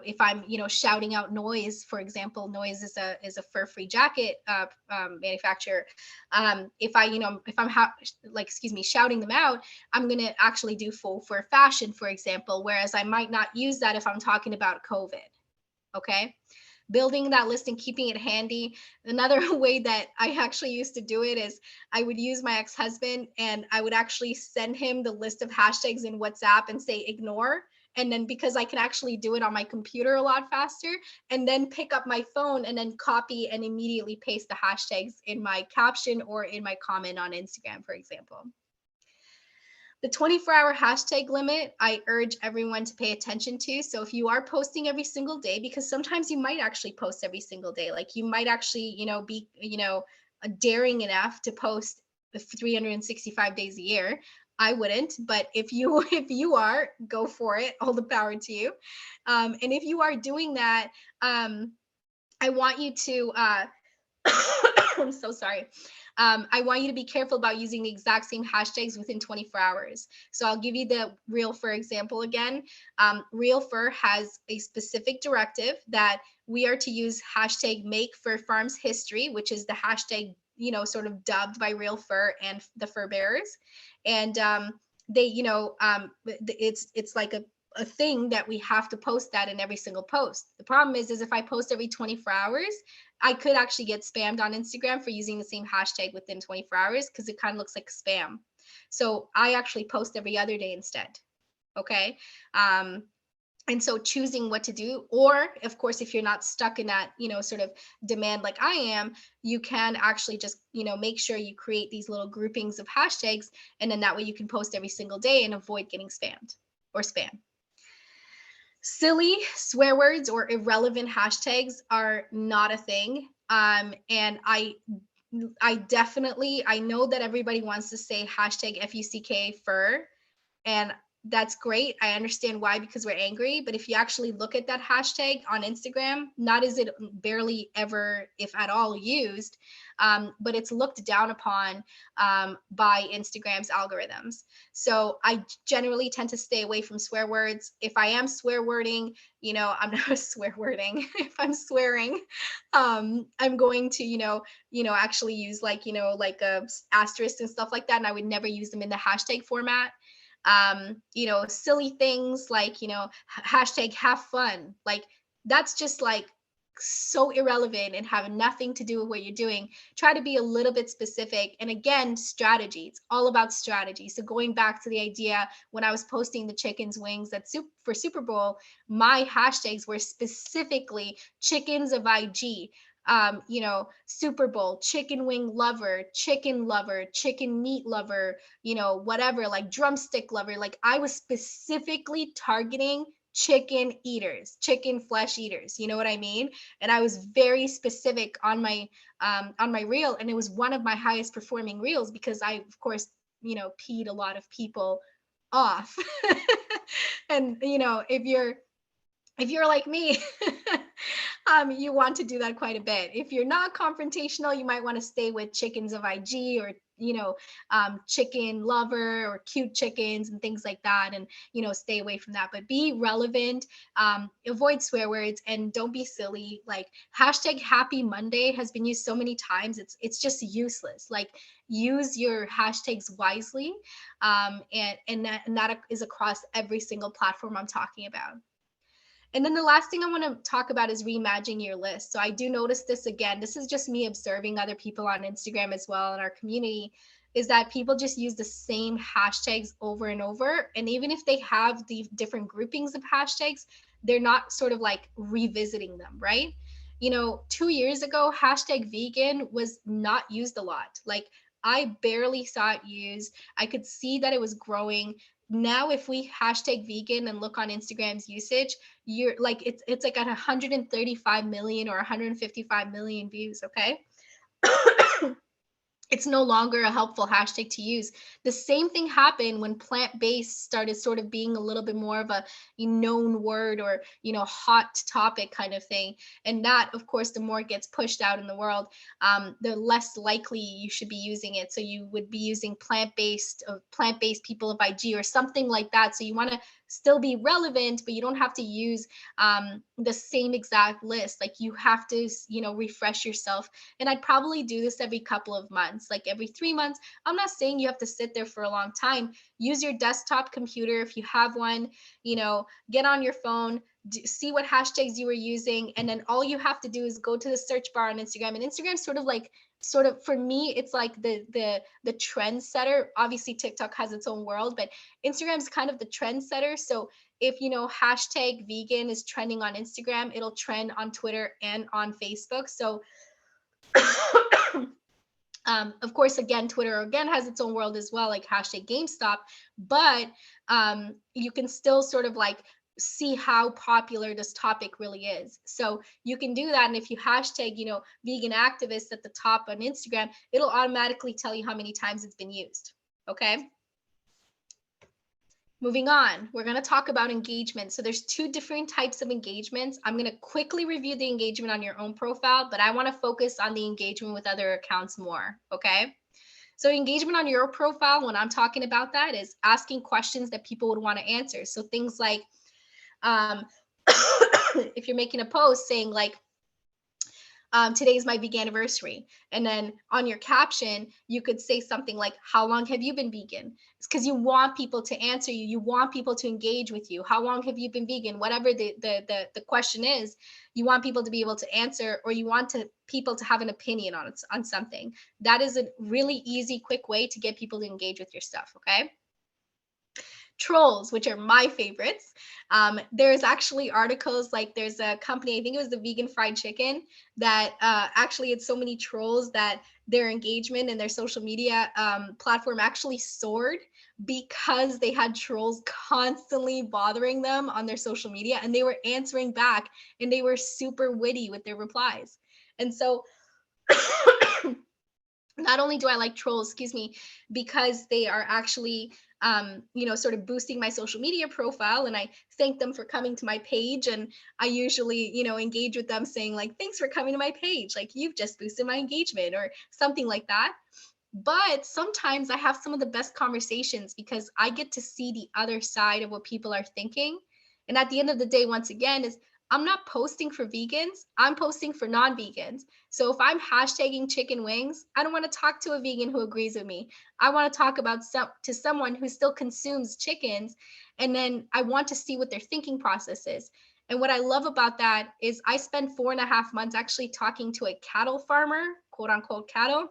if I'm, shouting out Noise, for example. Noise is a fur-free jacket manufacturer. If I'm shouting them out, I'm going to actually do faux fur fashion, for example, whereas I might not use that if I'm talking about COVID. Okay. Building that list and keeping it handy. Another way that I actually used to do it is I would use my ex-husband and I would actually send him the list of hashtags in WhatsApp and say ignore. And then because I can actually do it on my computer a lot faster, and then pick up my phone and then copy and immediately paste the hashtags in my caption or in my comment on Instagram, for example. The 24-hour hashtag limit, I urge everyone to pay attention to. So if you are posting every single day, because sometimes you might actually post every single day, like you might actually, be, daring enough to post 365 days a year. I wouldn't, but if you are, go for it. All the power to you. And if you are doing that, I want you to, I'm so sorry. I want you to be careful about using the exact same hashtags within 24 hours. So I'll give you the Real Fur example again. Real Fur has a specific directive that we are to use hashtag Make Fur Farms History, which is the hashtag, sort of dubbed by Real Fur and the fur bearers. And they, it's like a thing that we have to post that in every single post. The problem is if I post every 24 hours, I could actually get spammed on Instagram for using the same hashtag within 24 hours because it kind of looks like spam. So I actually post every other day instead. Okay. And so choosing what to do, or of course, if you're not stuck in that, sort of demand like I am, you can actually just, make sure you create these little groupings of hashtags. And then that way you can post every single day and avoid getting spammed or spam. Silly swear words or irrelevant hashtags are not a thing. And I definitely, I know that everybody wants to say hashtag FUCK fur. And that's great. I understand why, because we're angry. But if you actually look at that hashtag on Instagram, not is it barely ever, if at all, used, but it's looked down upon by Instagram's algorithms. So I generally tend to stay away from swear words. If I am swear wording, I'm not swear wording. If I'm swearing, I'm going to, actually use like a asterisk and stuff like that. And I would never use them in the hashtag format. Silly things like, hashtag have fun. Like that's just like so irrelevant and have nothing to do with what you're doing. Try to be a little bit specific. And again, strategy. It's all about strategy. So going back to the idea when I was posting the chickens wings for Super Bowl, my hashtags were specifically chickens of IG. Super Bowl, chicken wing lover, chicken meat lover, whatever, like drumstick lover. Like I was specifically targeting chicken eaters, chicken flesh eaters. You know what I mean? And I was very specific on my reel, and it was one of my highest performing reels because I, of course, peed a lot of people off. And if you're like me, you want to do that quite a bit. If you're not confrontational, you might want to stay with chickens of IG or, chicken lover or cute chickens and things like that. And, stay away from that, but be relevant, avoid swear words, and don't be silly. Like hashtag happy Monday has been used so many times. It's just useless. Like use your hashtags wisely. And that is across every single platform I'm talking about. And then the last thing I want to talk about is reimagining your list. So I do notice this again. This is just me observing other people on Instagram as well in our community, is that people just use the same hashtags over and over. And even if they have the different groupings of hashtags, they're not sort of like revisiting them, right? 2 years ago, hashtag vegan was not used a lot. Like I barely saw it used. I could see that it was growing. Now, if we hashtag vegan and look on Instagram's usage, you're like, it's like at 135 million or 155 million views. Okay. It's no longer a helpful hashtag to use. The same thing happened when plant-based started sort of being a little bit more of a known word or, hot topic kind of thing. And that, of course, the more it gets pushed out in the world, the less likely you should be using it. So you would be using plant-based people of IG or something like that. So you want to still be relevant, but you don't have to use the same exact list. Like you have to, refresh yourself. And I'd probably do this every couple of months, like every 3 months. I'm not saying you have to sit there for a long time. Use your desktop computer if you have one, get on your phone, see what hashtags you were using. And then all you have to do is go to the search bar on Instagram. And Instagram's sort of for me, it's like the trend setter. Obviously TikTok has its own world, but Instagram's kind of the trend setter. So if hashtag vegan is trending on Instagram, it'll trend on Twitter and on Facebook. So of course, again, Twitter again has its own world as well, like hashtag GameStop, but you can still sort of like see how popular this topic really is. So you can do that. And if you hashtag, vegan activists at the top on Instagram, it'll automatically tell you how many times it's been used. Okay. Moving on, we're going to talk about engagement. So there's 2 different types of engagements. I'm going to quickly review the engagement on your own profile, but I want to focus on the engagement with other accounts more. Okay. So engagement on your profile, when I'm talking about that, is asking questions that people would want to answer. So things like, if you're making a post saying like, today's my vegan anniversary. And then on your caption, you could say something like, how long have you been vegan? It's because you want people to answer you. You want people to engage with you. How long have you been vegan? Whatever the question is, you want people to be able to answer, or you want people to have an opinion on something. That is a really easy, quick way to get people to engage with your stuff. Okay. Trolls, which are my favorites. There's actually articles, like there's a company, I think it was the Vegan Fried Chicken, that actually had so many trolls that their engagement and their social media platform actually soared because they had trolls constantly bothering them on their social media, and they were answering back, and they were super witty with their replies. And so not only do I like trolls, because they are actually sort of boosting my social media profile, and I thank them for coming to my page. And I usually, engage with them saying like, thanks for coming to my page. Like, you've just boosted my engagement or something like that. But sometimes I have some of the best conversations because I get to see the other side of what people are thinking. And at the end of the day, once again, is I'm not posting for vegans, I'm posting for non-vegans. So if I'm hashtagging chicken wings, I don't want to talk to a vegan who agrees with me. I want to talk about to someone who still consumes chickens. And then I want to see what their thinking process is. And what I love about that is I spent 4.5 months actually talking to a cattle farmer, quote unquote cattle.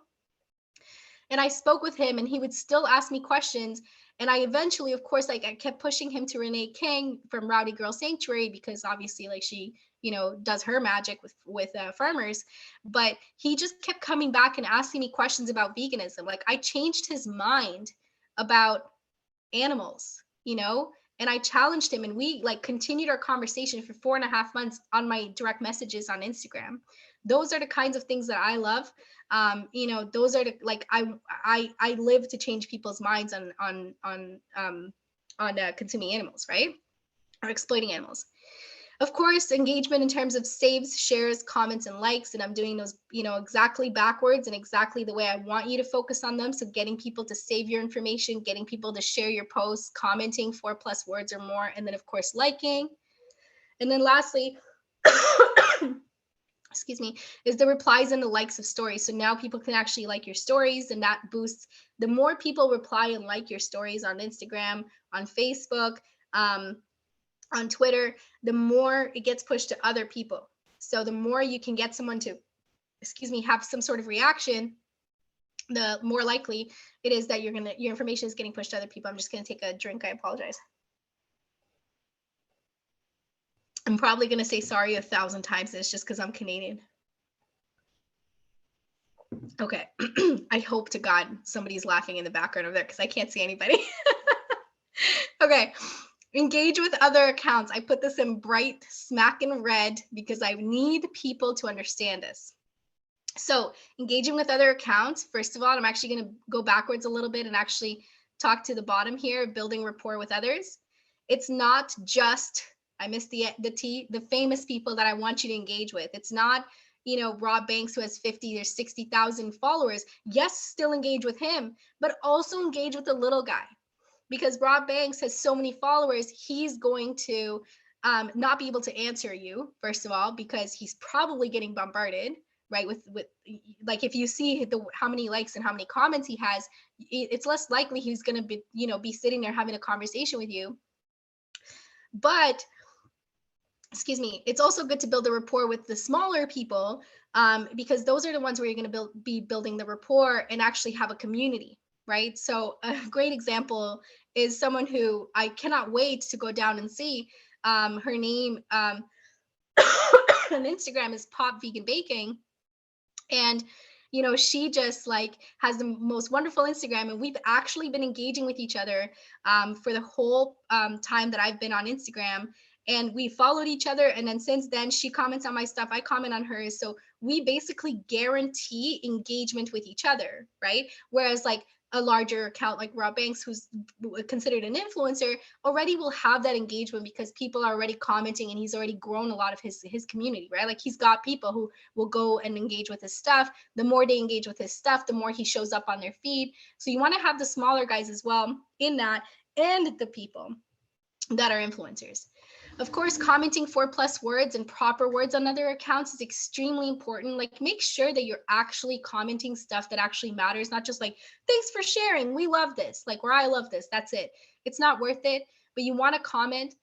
And I spoke with him and he would still ask me questions. And I eventually, of course, like I kept pushing him to Renee King from Rowdy Girl Sanctuary, because obviously like she, does her magic with farmers. But he just kept coming back and asking me questions about veganism. Like I changed his mind about animals, and I challenged him, and we like continued our conversation for 4.5 months on my direct messages on Instagram. Those are the kinds of things that I love. Those are the, like, I live to change people's minds on consuming animals, right? Or exploiting animals. Of course, engagement in terms of saves, shares, comments, and likes. And I'm doing those, exactly backwards and exactly the way I want you to focus on them. So getting people to save your information, getting people to share your posts, commenting 4+ words or more, and then of course, liking. And then lastly, excuse me, is the replies and the likes of stories. So now people can actually like your stories, and that boosts, the more people reply and like your stories on Instagram, on Facebook, on Twitter, the more it gets pushed to other people. So the more you can get someone to, have some sort of reaction, the more likely it is that your information is getting pushed to other people. I'm just gonna take a drink, I apologize. I'm probably gonna say sorry 1,000 times, and it's just because I'm Canadian. Okay, I hope to God somebody's laughing in the background over there because I can't see anybody. Okay. Engage with other accounts. I put this in bright smack in red because I need people to understand this. So engaging with other accounts, first of all, I'm actually going to go backwards a little bit and actually talk to the bottom here, building rapport with others. It's not just, I missed the T, the famous people that I want you to engage with. It's not, Rob Banks, who has 50 or 60,000 followers. Yes, still engage with him, but also engage with the little guy. Because Rob Banks has so many followers, he's going to not be able to answer you, first of all, because he's probably getting bombarded, right? With like, if you see how many likes and how many comments he has, it's less likely he's going to be, be sitting there having a conversation with you. But, it's also good to build a rapport with the smaller people, because those are the ones where you're going to be building the rapport and actually have a community. Right. So a great example is someone who I cannot wait to go down and see. Her name on Instagram is Pop Vegan Baking. And, she just like has the most wonderful Instagram. And we've actually been engaging with each other for the whole time that I've been on Instagram. And we followed each other. And then since then, she comments on my stuff, I comment on hers. So we basically guarantee engagement with each other. Right. Whereas like a larger account like Rob Banks, who's considered an influencer, already will have that engagement because people are already commenting and he's already grown a lot of his community, right? Like he's got people who will go and engage with his stuff. The more they engage with his stuff, the more he shows up on their feed. So you want to have the smaller guys as well in that, and the people that are influencers. Of course, commenting 4+ words and proper words on other accounts is extremely important. Like, make sure that you're actually commenting stuff that actually matters, not just like, thanks for sharing, we love this, like, or I love this, that's it. It's not worth it, but you want to comment.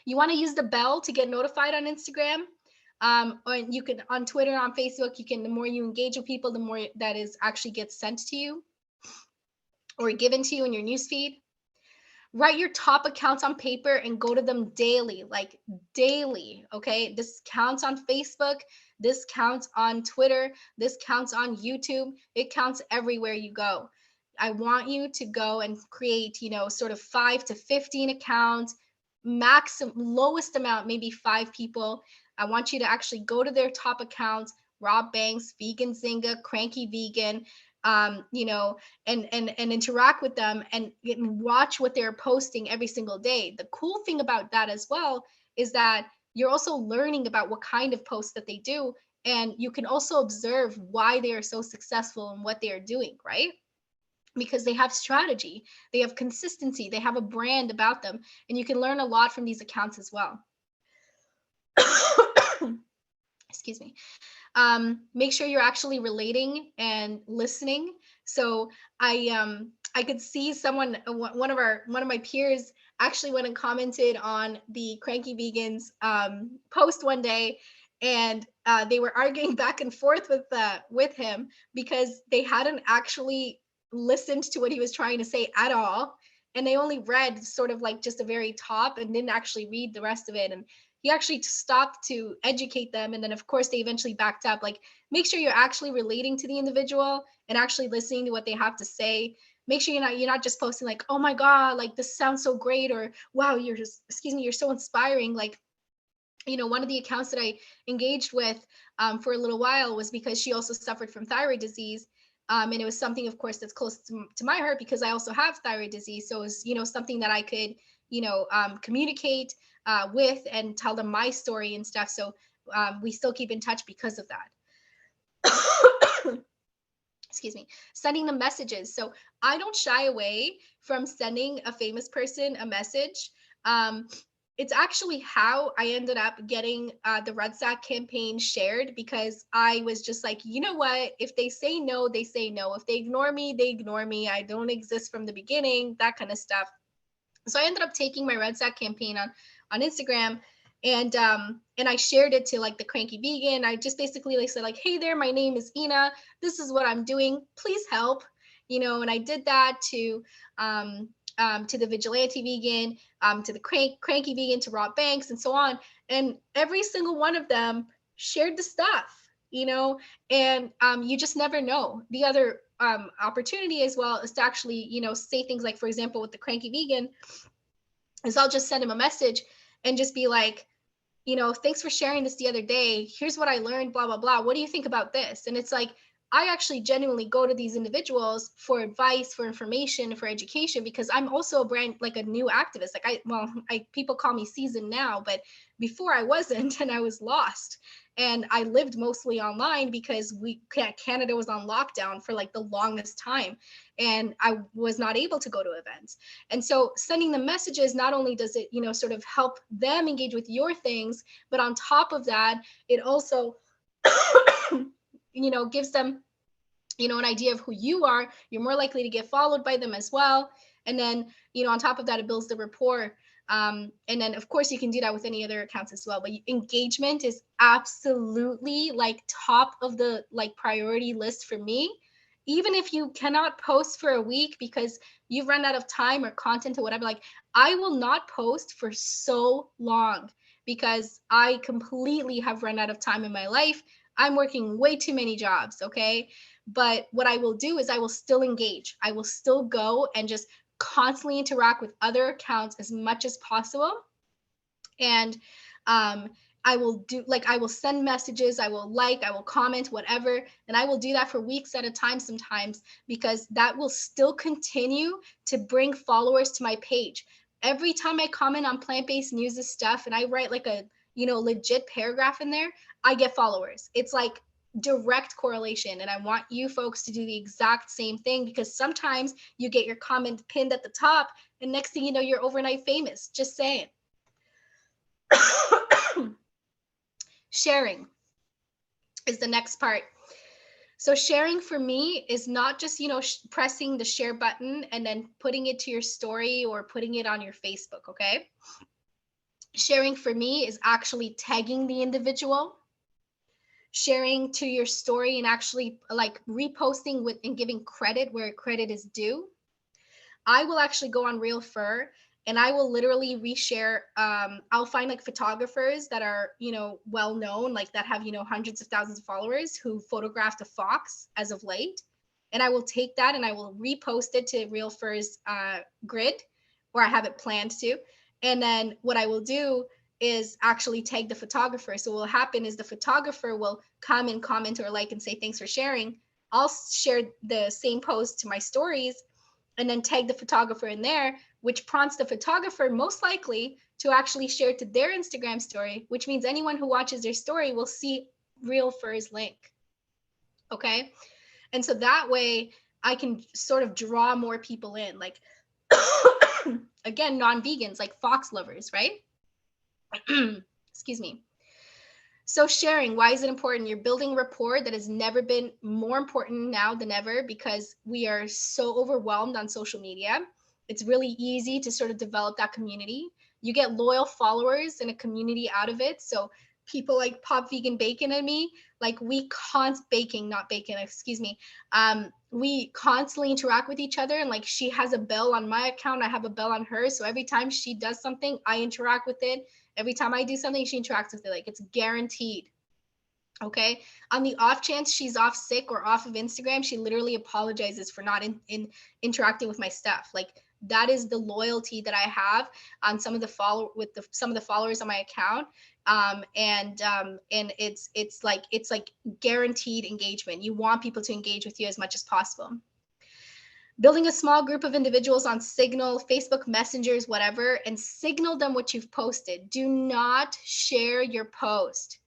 You want to use the bell to get notified on Instagram. Or you can on Twitter, on Facebook, you can, the more you engage with people, the more that is actually gets sent to you or given to you in your newsfeed. Write your top accounts on paper and go to them daily, like daily. Okay. This counts on Facebook. This counts on Twitter. This counts on YouTube. It counts everywhere you go. I want you to go and create, sort of 5 to 15 accounts, maximum, lowest amount, maybe 5 people. I want you to actually go to their top accounts, Rob Banks, Vegan Zynga, Cranky Vegan, you know, and interact with them and watch what they're posting every single day. The cool thing about that as well is that you're also learning about what kind of posts that they do, and you can also observe why they are so successful and what they are doing, right? Because they have strategy, they have consistency, they have a brand about them, and you can learn a lot from these accounts as well. Excuse me. Make sure you're actually relating and listening. So I could see someone, one of my peers actually went and commented on the Cranky Vegans post one day, and they were arguing back and forth with him because they hadn't actually listened to what he was trying to say at all, and they only read sort of like just a very top and didn't actually read the rest of it. And he actually stopped to educate them, and then of course they eventually backed up. Like, make sure you're actually relating to the individual and actually listening to what they have to say. Make sure you're not just posting like, oh my god, like this sounds so great, or wow, you're just, excuse me, you're so inspiring. Like, you know, one of the accounts that I engaged with for a little while was because she also suffered from thyroid disease. And it was something, of course, that's close to my heart because I also have thyroid disease. So it's, you know, something that I could, you know, communicate with and tell them my story and stuff. So we still keep in touch because of that. Excuse me. Sending them messages. So I don't shy away from sending a famous person a message. Um, it's actually how I ended up getting the Red Sack campaign shared, because I was just like, you know what? If they say no, they say no. If they ignore me, they ignore me. I don't exist from the beginning, that kind of stuff. So I ended up taking my Red Sack campaign on Instagram, and I shared it to like the Cranky Vegan. I just basically like said like, hey there, my name is Ina. This is what I'm doing. Please help. You know, and I did that to the Vigilante Vegan, to the Cranky Vegan, to Rob Banks, and so on. And every single one of them shared the stuff, you know, and you just never know. The other opportunity as well is to actually, you know, say things like, for example, with the Cranky Vegan, is I'll just send him a message and just be like, you know, thanks for sharing this the other day. Here's what I learned, blah, blah, blah. What do you think about this? And it's like, I actually genuinely go to these individuals for advice, for information, for education, because I'm also a brand, like a new activist. Like people call me seasoned now, but before I wasn't, and I was lost. And I lived mostly online because Canada was on lockdown for like the longest time, and I was not able to go to events. And so sending them messages, not only does it, you know, sort of help them engage with your things, but on top of that, it also, you know, gives them, you know, an idea of who you are. You're more likely to get followed by them as well. And then, you know, on top of that, it builds the rapport. And then of course you can do that with any other accounts as well, but engagement is absolutely like top of the like priority list for me. Even if you cannot post for a week because you've run out of time or content or whatever, like I will not post for so long because I completely have run out of time in my life. I'm working way too many jobs, okay? But what I will do is I will still engage. I will still go and just constantly interact with other accounts as much as possible. And I will do, like, I will send messages, I will comment, whatever. And I will do that for weeks at a time sometimes, because that will still continue to bring followers to my page. Every time I comment on plant-based news stuff and I write like a, you know, legit paragraph in there, I get followers. It's like direct correlation. And I want you folks to do the exact same thing, because sometimes you get your comment pinned at the top and next thing you know, you're overnight famous. Just saying. Sharing is the next part. So sharing for me is not just, you know, pressing the share button and then putting it to your story or putting it on your Facebook, okay? Sharing for me is actually tagging the individual, sharing to your story, and actually like reposting with and giving credit where credit is due. I will actually go on Real Fur and I will literally reshare. I'll find like photographers that are, you know, well known, like that have, you know, hundreds of thousands of followers who photographed a fox as of late. And I will take that and I will repost it to Real Fur's grid, or I have it planned to. And then what I will do is actually tag the photographer. So what will happen is the photographer will come and comment or like and say, thanks for sharing. I'll share the same post to my stories and then tag the photographer in there, which prompts the photographer most likely to actually share it to their Instagram story, which means anyone who watches their story will see Real Fur's link. Okay. And so that way I can sort of draw more people in, like, again, non-vegans, like fox lovers, right? Excuse me. So sharing, why is it important? You're building rapport that has never been more important now than ever, because we are so overwhelmed on social media. It's really easy to sort of develop that community. You get loyal followers and a community out of it. So people like Pop Vegan Bacon and me, like we we constantly interact with each other, and like she has a bell on my account, I have a bell on hers. So every time she does something, I interact with it. Every time I do something, she interacts with it. Like, it's guaranteed. Okay. On the off chance she's off sick or off of Instagram, she literally apologizes for not interacting with my stuff. Like, that is the loyalty that I have on some of the some of the followers on my account. And it's like guaranteed engagement. You want people to engage with you as much as possible. Building a small group of individuals on Signal, Facebook Messengers, whatever, and signal them what you've posted. Do not share your post.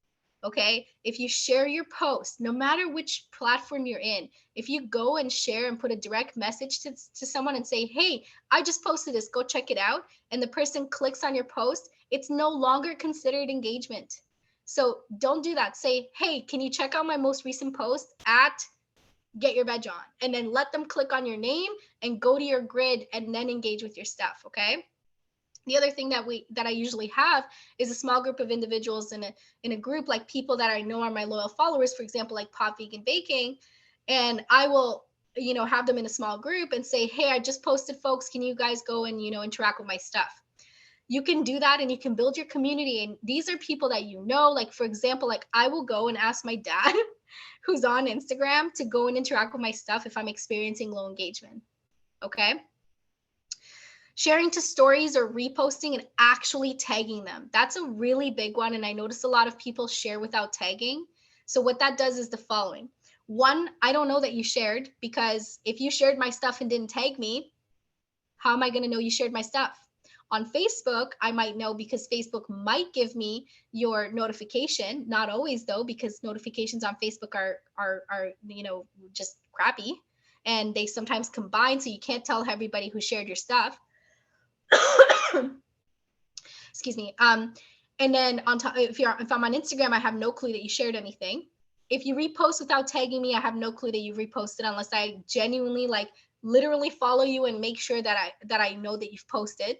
Okay. If you share your post, no matter which platform you're in, if you go and share and put a direct message to someone and say, hey, I just posted this, go check it out, and the person clicks on your post, it's no longer considered engagement. So don't do that. Say, hey, can you check out my most recent post at Get Your Veg On, and then let them click on your name and go to your grid and then engage with your stuff. Okay. The other thing that I usually have is a small group of individuals in a group, like people that I know are my loyal followers, for example, like Pop Vegan Baking. And I will, have them in a small group and say, hey, I just posted, folks, can you guys go and, interact with my stuff? You can do that, and you can build your community. And these are people that, like, for example, like I will go and ask my dad who's on Instagram to go and interact with my stuff if I'm experiencing low engagement. Okay. Sharing to stories or reposting and actually tagging them. That's a really big one. And I notice a lot of people share without tagging. So what that does is the following. One, I don't know that you shared, because if you shared my stuff and didn't tag me, how am I going to know you shared my stuff? On Facebook, I might know, because Facebook might give me your notification. Not always though, because notifications on Facebook are just crappy, and they sometimes combine, so you can't tell everybody who shared your stuff. Excuse me. And then on top, if I'm on Instagram, I have no clue that you shared anything. If you repost without tagging me, I have no clue that you reposted, unless I genuinely, like, literally follow you and make sure that I know that you've posted.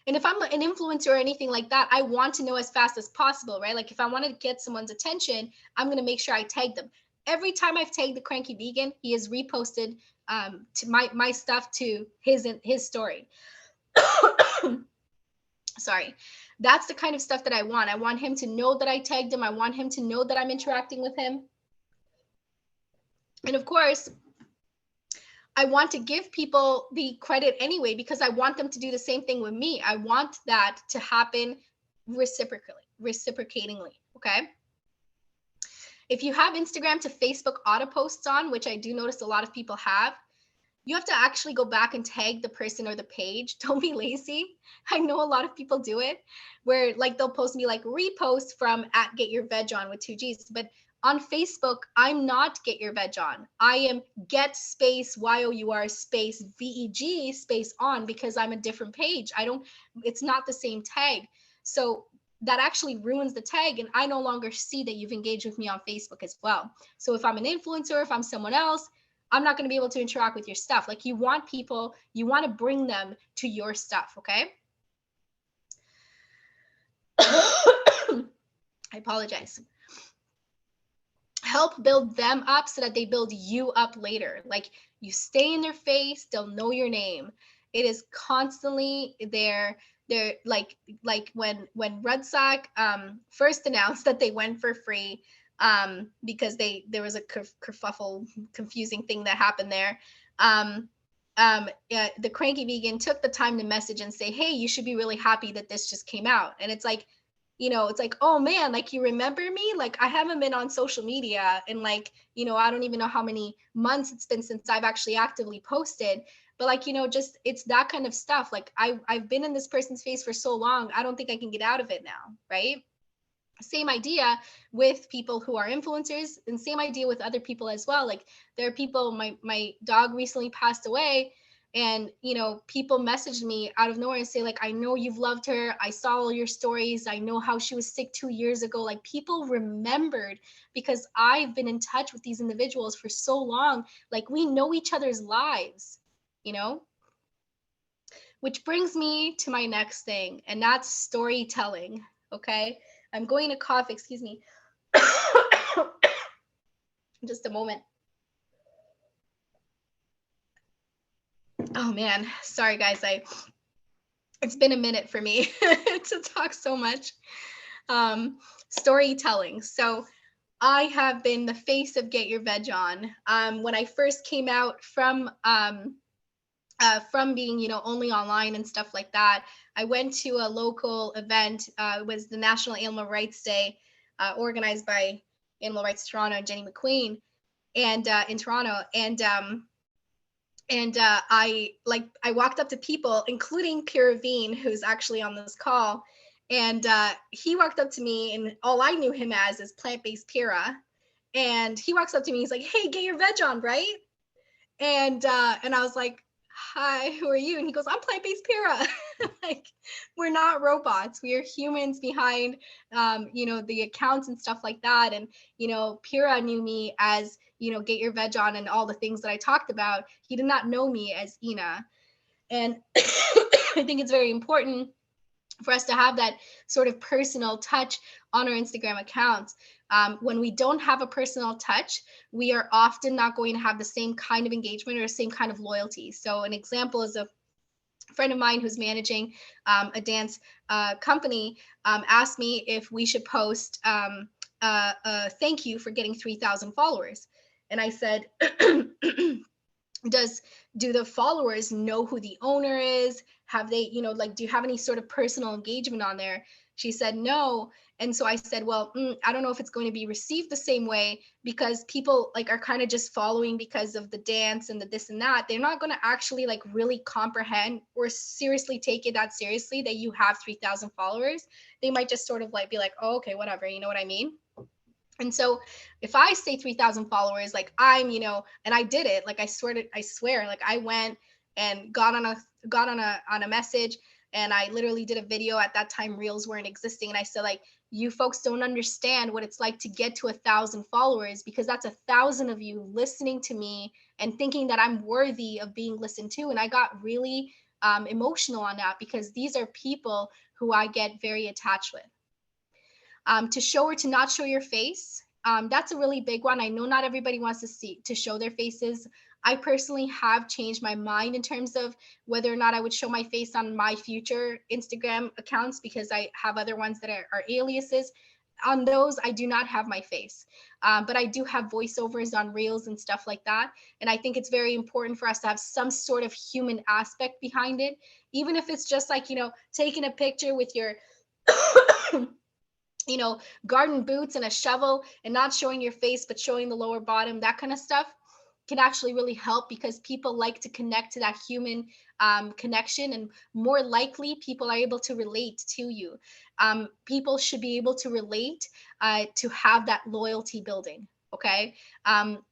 And if I'm an influencer or anything like that, I want to know as fast as possible, right? Like, if I want to get someone's attention, I'm going to make sure I tag them. Every time I've tagged the Cranky Vegan, he has reposted to my stuff to his story. Sorry. That's the kind of stuff that I want. I want him to know that I tagged him. I want him to know that I'm interacting with him. And of course, I want to give people the credit anyway, because I want them to do the same thing with me. I want that to happen reciprocatingly. Okay. If you have Instagram to Facebook auto posts on, which I do notice a lot of people have, you have to actually go back and tag the person or the page. Don't be lazy. I know a lot of people do it, where like they'll post me like repost from @Get Your Veg On with 2 G's. But on Facebook, I'm not Get Your Veg On. I am get space YOUR space VEG space on, because I'm a different page. It's not the same tag. So that actually ruins the tag, and I no longer see that you've engaged with me on Facebook as well. So if I'm an influencer, if I'm someone else, I'm not going to be able to interact with your stuff. Like, you want people, you want to bring them to your stuff. Okay. I apologize. Help build them up so that they build you up later. Like, you stay in their face, they'll know your name. It is constantly there. They're like when Red Sox first announced that they went for free, because there was a kerfuffle, confusing thing that happened there. The Cranky Vegan took the time to message and say, hey, you should be really happy that this just came out. And it's like, you know, it's like, oh man, like you remember me? Like I haven't been on social media in like, you know, I don't even know how many months it's been since I've actually actively posted. But like, you know, just it's that kind of stuff. Like I've been in this person's face for so long, I don't think I can get out of it now, right? Same idea with people who are influencers, and same idea with other people as well. Like there are people, my dog recently passed away, and you know, people messaged me out of nowhere and say like, I know you've loved her, I saw all your stories, I know how she was sick 2 years ago. Like people remembered because I've been in touch with these individuals for so long. Like we know each other's lives, you know. Which brings me to my next thing, and that's storytelling. Okay, I'm going to cough, excuse me. Just a moment. Oh man, sorry guys. It's been a minute for me to talk so much. Storytelling. So I have been the face of Get Your Veg On. When I first came out from being, you know, only online and stuff like that, I went to a local event. It was the National Animal Rights Day, organized by Animal Rights Toronto, Jenny McQueen, and in Toronto, and I walked up to people, including Pierre Ravine, who's actually on this call, and he walked up to me, and all I knew him as is plant-based Pira, and he walks up to me, he's like, "Hey, get your veg on, right?" And I was like, "Hi, who are you?" And he goes, "I'm plant-based Pira." Like, we're not robots. We are humans behind, you know, the accounts and stuff like that. And you know, Pira knew me as, you know, Get Your Veg On and all the things that I talked about. He did not know me as Ina. And I think it's very important for us to have that sort of personal touch on our Instagram accounts. When we don't have a personal touch, we are often not going to have the same kind of engagement or the same kind of loyalty. So an example is a friend of mine who's managing a dance company asked me if we should post thank you for getting 3,000 followers. And I said, do the followers know who the owner is? Have they, you know, like, do you have any sort of personal engagement on there? She said no. And so I said, well, I don't know if it's going to be received the same way, because people like are kind of just following because of the dance and the this and that. They're not going to actually like really comprehend or seriously take it that seriously that you have 3,000 followers. They might just sort of like be like, oh, okay, whatever, you know what I mean? And so if I say 3,000 followers, like I'm, you know, and I did it, like I swear, like I went and got on a message, and I literally did a video. At that time, Reels weren't existing. And I said, like, you folks don't understand what it's like to get to 1,000 followers, because that's 1,000 of you listening to me and thinking that I'm worthy of being listened to. And I got really emotional on that, because these are people who I get very attached with. To show or to not show your face, that's a really big one. I know not everybody wants to show their faces. I personally have changed my mind in terms of whether or not I would show my face on my future Instagram accounts, because I have other ones that are aliases. On those, I do not have my face, but I do have voiceovers on Reels and stuff like that. And I think it's very important for us to have some sort of human aspect behind it, even if it's just like, you know, taking a picture with your you know, garden boots and a shovel and not showing your face, but showing the lower bottom, that kind of stuff can actually really help, because people like to connect to that human connection, and more likely people are able to relate to you. People should be able to relate to have that loyalty building. Okay.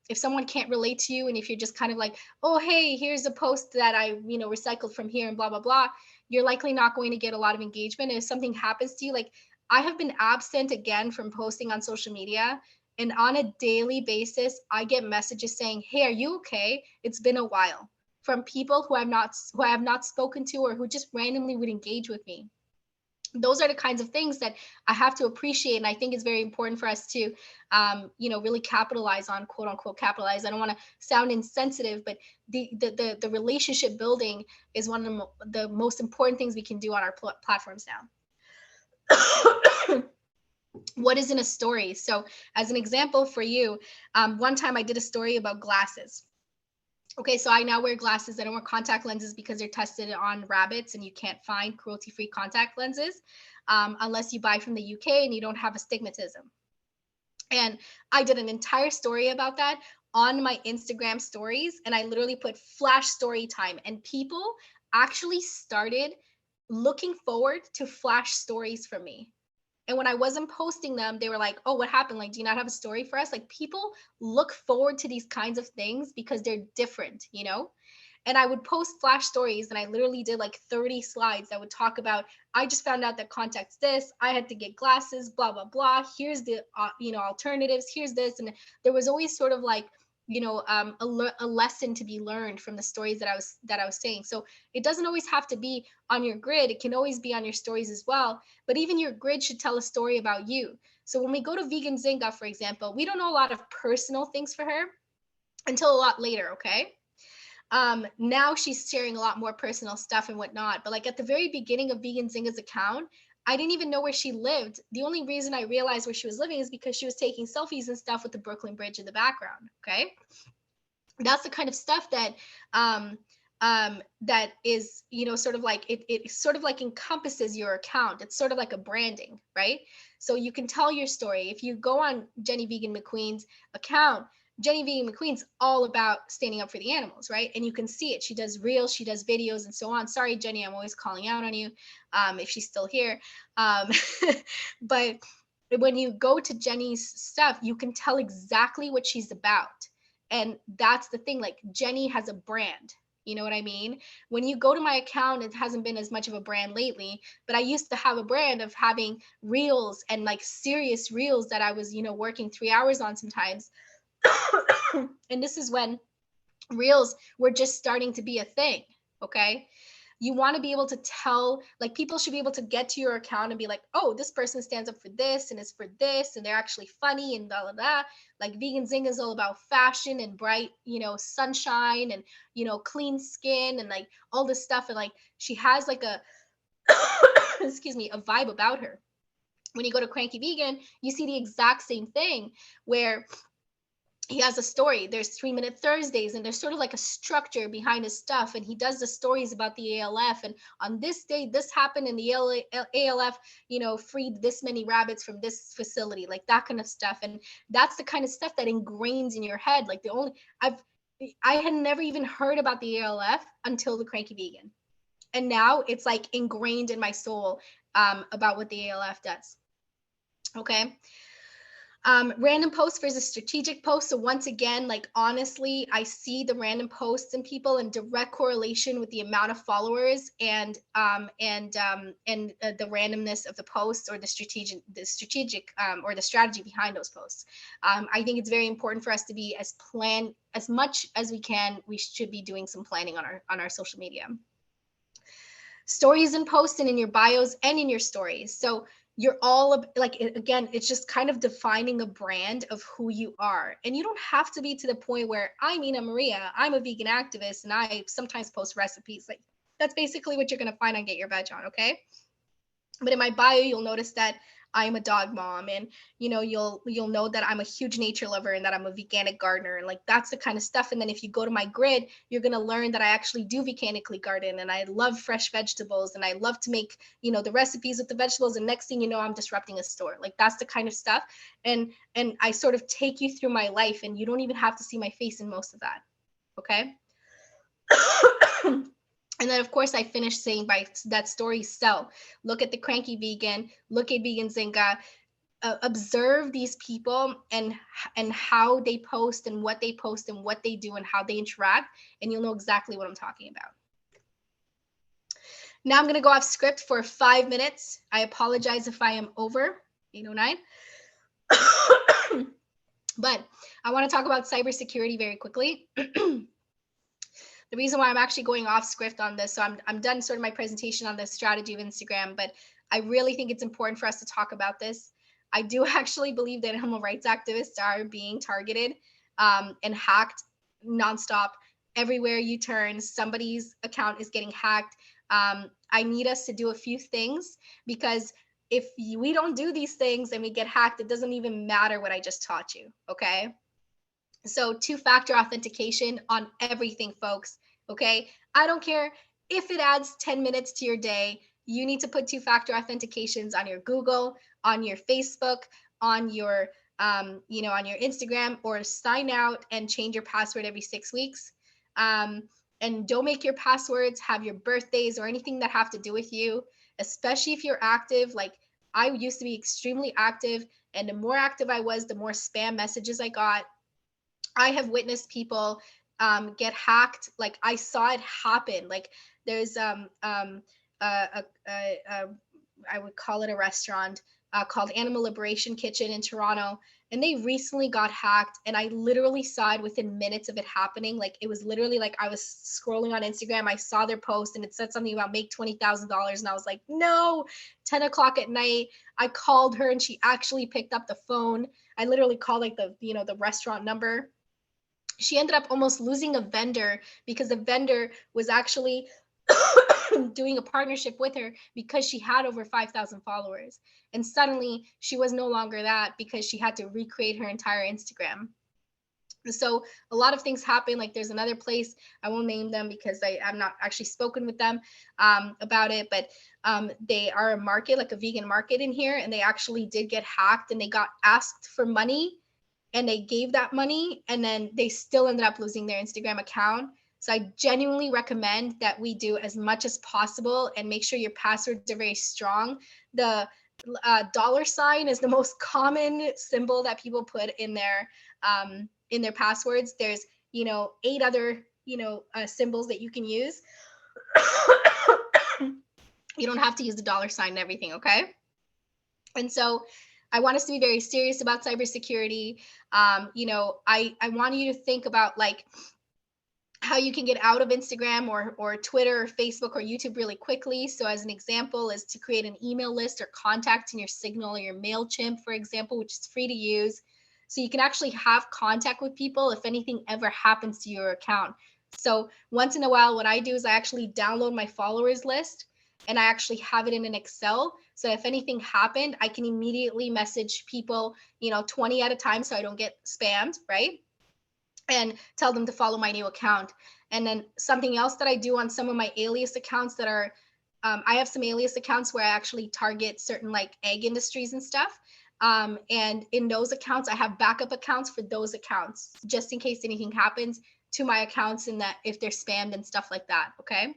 If someone can't relate to you, and if you're just kind of like, oh, hey, here's a post that I, you know, recycled from here and blah, blah, blah, you're likely not going to get a lot of engagement. And if something happens to you, like, I have been absent again from posting on social media, and on a daily basis, I get messages saying, "Hey, are you okay? It's been a while," from people who I have not spoken to, or who just randomly would engage with me. Those are the kinds of things that I have to appreciate, and I think it's very important for us to, you know, really capitalize on, quote unquote, capitalize. I don't want to sound insensitive, but the relationship building is one of the most important things we can do on our platforms now. What is in a story? So as an example for you, one time I did a story about glasses. Okay, so I now wear glasses. I don't wear contact lenses because they're tested on rabbits, and you can't find cruelty-free contact lenses unless you buy from the UK and you don't have astigmatism. And I did an entire story about that on my Instagram stories, and I literally put flash story time, and people actually started looking forward to flash stories from me. And when I wasn't posting them, they were like, "Oh, what happened? Like, do you not have a story for us?" Like, people look forward to these kinds of things because they're different, you know? And I would post flash stories, and I literally did like 30 slides that would talk about, I just found out that contact's this, I had to get glasses, blah blah blah, here's the alternatives, here's this. And there was always sort of like, a lesson to be learned from the stories that I was saying. So it doesn't always have to be on your grid, it can always be on your stories as well. But even your grid should tell a story about you. So when we go to Vegan Zinga, for example, we don't know a lot of personal things for her until a lot later. Okay, now she's sharing a lot more personal stuff and whatnot. But like at the very beginning of Vegan Zinga's account, I didn't even know where she lived. The only reason I realized where she was living is because she was taking selfies and stuff with the Brooklyn Bridge in the background. Okay, that's the kind of stuff that that is, sort of like it sort of like encompasses your account. It's sort of like a branding, right? So you can tell your story. If you go on Jenny Vegan McQueen's account, Jenny Vegan McQueen's all about standing up for the animals, right? And you can see it. She does reels, she does videos, and so on. Sorry, Jenny, I'm always calling out on you, if she's still here. But when you go to Jenny's stuff, you can tell exactly what she's about. And that's the thing, like Jenny has a brand. You know what I mean? When you go to my account, it hasn't been as much of a brand lately, but I used to have a brand of having reels, and like serious reels that I was, working 3 hours on sometimes. And this is when reels were just starting to be a thing. Okay, you want to be able to tell, like, people should be able to get to your account and be like, "Oh, this person stands up for this and is for this, and they're actually funny and blah blah blah." Like Vegan Zing is all about fashion and bright, sunshine, and clean skin, and like all this stuff. And like she has like a excuse me, a vibe about her. When you go to Cranky Vegan, you see the exact same thing, where he has a story. There's 3-minute Thursdays, and there's sort of like a structure behind his stuff. And he does the stories about the ALF. And on this day, this happened, and the ALF, freed this many rabbits from this facility, like that kind of stuff. And that's the kind of stuff that ingrains in your head. Like I had never even heard about the ALF until the Cranky Vegan. And now it's like ingrained in my soul, about what the ALF does. Okay. Random posts versus strategic posts. So once again, like honestly, I see the random posts and people in direct correlation with the amount of followers and the randomness of the posts, or the strategic or the strategy behind those posts. I think it's very important for us to be as much as we can. We should be doing some planning on our social media. Stories and posts, and in your bios and in your stories. So you're all like, again, it's just kind of defining a brand of who you are. And you don't have to be to the point where I'm Nina Maria, I'm a vegan activist, and I sometimes post recipes. Like that's basically what you're going to find on Get Your Veg On. Okay. But in my bio, you'll notice that I'm a dog mom, and you'll know that I'm a huge nature lover, and that I'm a veganic gardener, and like that's the kind of stuff. And then if you go to my grid, you're going to learn that I actually do veganically garden, and I love fresh vegetables, and I love to make the recipes with the vegetables. And next thing you know, I'm disrupting a store. Like that's the kind of stuff. And I sort of take you through my life, and you don't even have to see my face in most of that. Okay. And then, of course, I finished saying by that story sell. Look at the Cranky Vegan, look at Vegan Zinga, observe these people and how they post, and what they post, and what they do, and how they interact, and you'll know exactly what I'm talking about. Now I'm going to go off script for 5 minutes. I apologize if I am over 8:09. But I want to talk about cybersecurity very quickly. The reason why I'm actually going off script on this, so I'm done sort of my presentation on the strategy of Instagram, but I really think it's important for us to talk about this. I do actually believe that animal rights activists are being targeted and hacked nonstop. Everywhere you turn, somebody's account is getting hacked. I need us to do a few things, because if we don't do these things and we get hacked, it doesn't even matter what I just taught you, okay? So two-factor authentication on everything, folks. Okay. I don't care if it adds 10 minutes to your day. You need to put two-factor authentications on your Google, on your Facebook, on your on your Instagram, or sign out and change your password every 6 weeks. Um, and don't make your passwords have your birthdays or anything that have to do with you, especially if you're active. Like I used to be extremely active, and the more active I was, the more spam messages I got. I have witnessed people get hacked. Like I saw it happen. Like there's I would call it a restaurant called Animal Liberation Kitchen in Toronto, and they recently got hacked. And I literally saw it within minutes of it happening. Like it was literally like I was scrolling on Instagram, I saw their post, and it said something about make $20,000, and I was like, no. 10 o'clock at night, I called her, and she actually picked up the phone. I literally called like the restaurant number. She ended up almost losing a vendor because the vendor was actually doing a partnership with her because she had over 5,000 followers. And suddenly she was no longer that because she had to recreate her entire Instagram. So a lot of things happen. Like there's another place, I won't name them because I'm not actually spoken with them about it, but they are a market, like a vegan market in here, and they actually did get hacked, and they got asked for money, and they gave that money, and then they still ended up losing their Instagram account. So I genuinely recommend that we do as much as possible and make sure your passwords are very strong. The $ is the most common symbol that people put in their passwords. There's 8 other symbols that you can use. You don't have to use the $ and everything, okay? And so I want us to be very serious about cybersecurity. I want you to think about like how you can get out of Instagram or Twitter or Facebook or YouTube really quickly. So as an example is to create an email list or contact in your Signal or your MailChimp, for example, which is free to use. So you can actually have contact with people if anything ever happens to your account. So once in a while, what I do is I actually download my followers list, and I actually have it in an Excel. So if anything happened, I can immediately message people, 20 at a time, so I don't get spammed, right? And tell them to follow my new account. And then something else that I do on some of my alias accounts that are, I have some alias accounts where I actually target certain like egg industries and stuff. And in those accounts, I have backup accounts for those accounts, just in case anything happens to my accounts, and that if they're spammed and stuff like that, okay?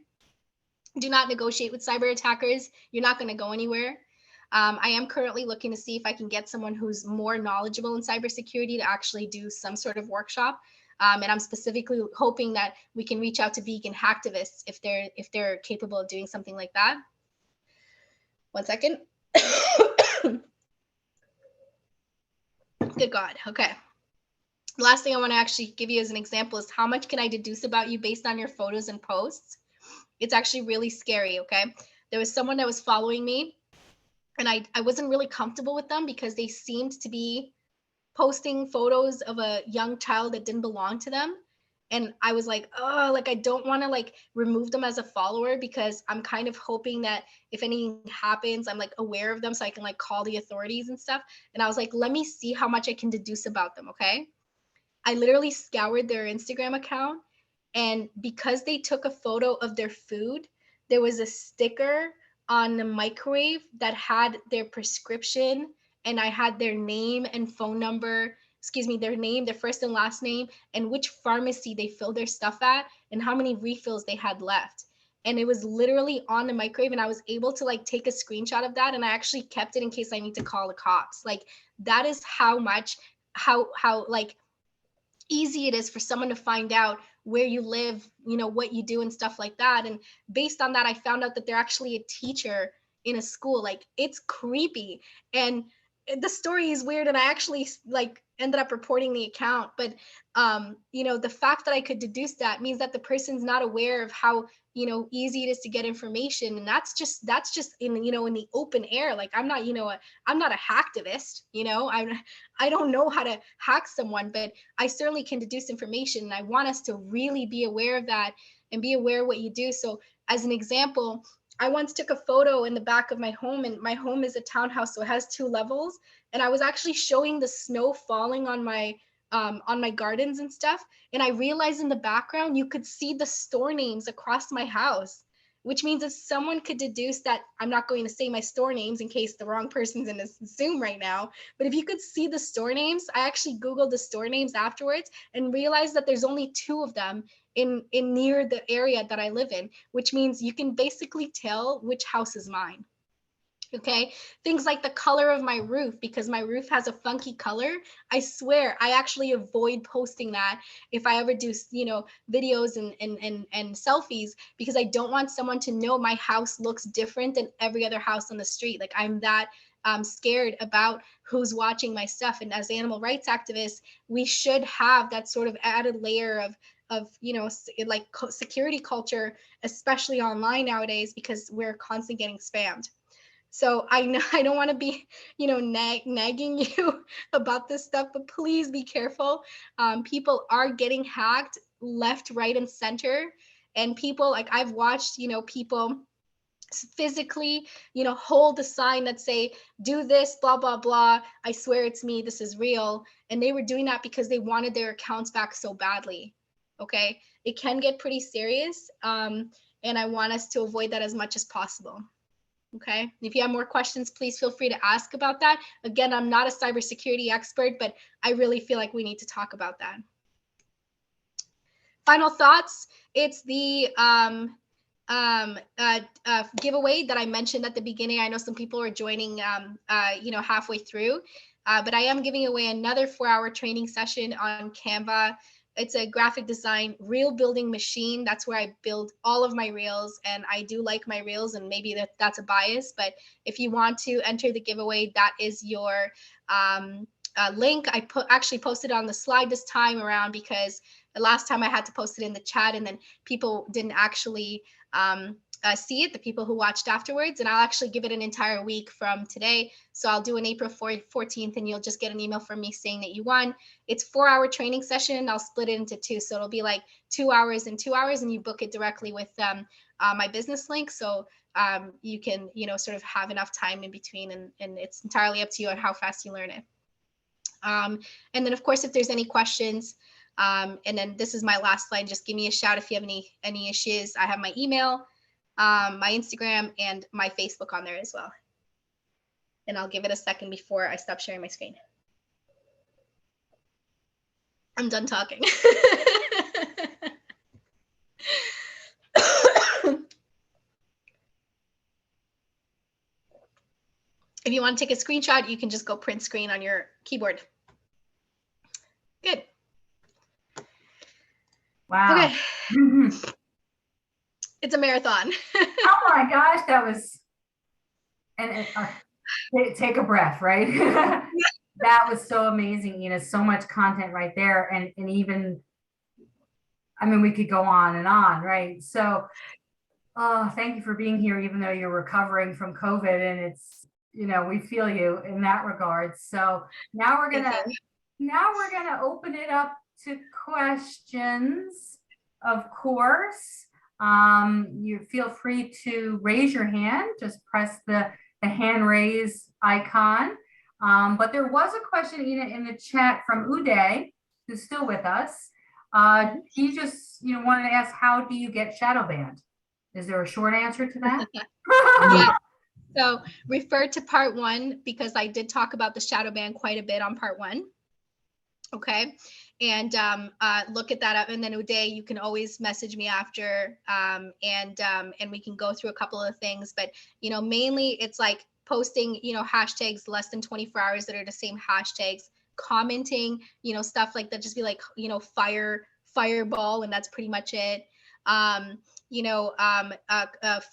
Do not negotiate with cyber attackers. You're not going to go anywhere. I am currently looking to see if I can get someone who's more knowledgeable in cybersecurity to actually do some sort of workshop. And I'm specifically hoping that we can reach out to vegan hacktivists if they're capable of doing something like that. 1 second. Good God. Okay. The last thing I want to actually give you as an example is how much can I deduce about you based on your photos and posts? It's actually really scary, okay? There was someone that was following me, and I wasn't really comfortable with them because they seemed to be posting photos of a young child that didn't belong to them. And I was like, oh, like I don't want to like remove them as a follower because I'm kind of hoping that if anything happens, I'm like aware of them so I can like call the authorities and stuff. And I was like, let me see how much I can deduce about them, okay? I literally scoured their Instagram account, and because they took a photo of their food, there was a sticker on the microwave that had their prescription, and I had their name and phone number, their name, their first and last name, and which pharmacy they filled their stuff at, and how many refills they had left. And it was literally on the microwave, and I was able to like take a screenshot of that, and I actually kept it in case I need to call the cops. Like that is how much, how like easy it is for someone to find out where you live, what you do and stuff like that. And based on that, I found out that they're actually a teacher in a school. Like it's creepy. And the story is weird. And I actually like ended up reporting the account. But, the fact that I could deduce that means that the person's not aware of how, easy it is to get information. And that's just in, in the open air. Like I'm not, I'm not a hacktivist, I don't know how to hack someone, but I certainly can deduce information. And I want us to really be aware of that and be aware of what you do. So as an example, I once took a photo in the back of my home, and my home is a townhouse, so it has 2 levels. And I was actually showing the snow falling on my on my gardens and stuff. And I realized in the background, you could see the store names across my house, which means that someone could deduce that I'm not going to say my store names in case the wrong person's in this Zoom right now. But if you could see the store names, I actually Googled the store names afterwards and realized that there's only 2 of them in near the area that I live in, which means you can basically tell which house is mine. Okay, things like the color of my roof, because my roof has a funky color. I swear I actually avoid posting that if I ever do, videos and selfies, because I don't want someone to know my house looks different than every other house on the street. Like, I'm that scared about who's watching my stuff. And as animal rights activists, we should have that sort of added layer of security culture, especially online nowadays, because we're constantly getting spammed. So I know I don't want to be, nagging you about this stuff, but please be careful. People are getting hacked left, right, and center. And people, like, I've watched, people physically, hold a sign that say, do this, blah, blah, blah. I swear it's me. This is real. And they were doing that because they wanted their accounts back so badly. Okay. It can get pretty serious. And I want us to avoid that as much as possible. Okay. If you have more questions, please feel free to ask about that. Again, I'm not a cybersecurity expert, but I really feel like we need to talk about that. Final thoughts. It's the giveaway that I mentioned at the beginning. I know some people are joining, halfway through, but I am giving away another 4-hour training session on Canva. It's a graphic design reel building machine. That's where I build all of my reels, and I do like my reels, and maybe that's a bias, but if you want to enter the giveaway, that is your link. I actually posted on the slide this time around because the last time I had to post it in the chat, and then people didn't actually see it, the people who watched afterwards. And I'll actually give it an entire week from today. So I'll do an April 14th, and you'll just get an email from me saying that you won. It's 4-hour training session. I'll split it into 2. So it'll be like 2 hours and 2 hours, and you book it directly with my business link. So you can, sort of have enough time in between, and it's entirely up to you on how fast you learn it. And then, of course, if there's any questions, and then this is my last slide, just give me a shout if you have any issues. I have my email, my Instagram, and my Facebook on there as well. And I'll give it a second before I stop sharing my screen. I'm done talking. If you want to take a screenshot, you can just go print screen on your keyboard. Good. Wow. Okay. It's a marathon. Oh my gosh, that was, and take a breath, right? That was so amazing, Ina. So much content right there. And even, I mean, we could go on and on, right? So, thank you for being here, even though you're recovering from COVID, and it's, we feel you in that regard. So now we're gonna open it up to questions, of course. You feel free to raise your hand, just press the hand raise icon. But there was a question in the chat from Uday, who's still with us. He just wanted to ask, how do you get shadow banned? Is there a short answer to that? Yeah. So refer to part 1, because I did talk about the shadow ban quite a bit on part 1. Okay. And look at that up. And then Uday, you can always message me after, and we can go through a couple of things. But, mainly it's like posting, hashtags less than 24 hours that are the same hashtags, commenting, stuff like that, just be like, fireball, and that's pretty much it.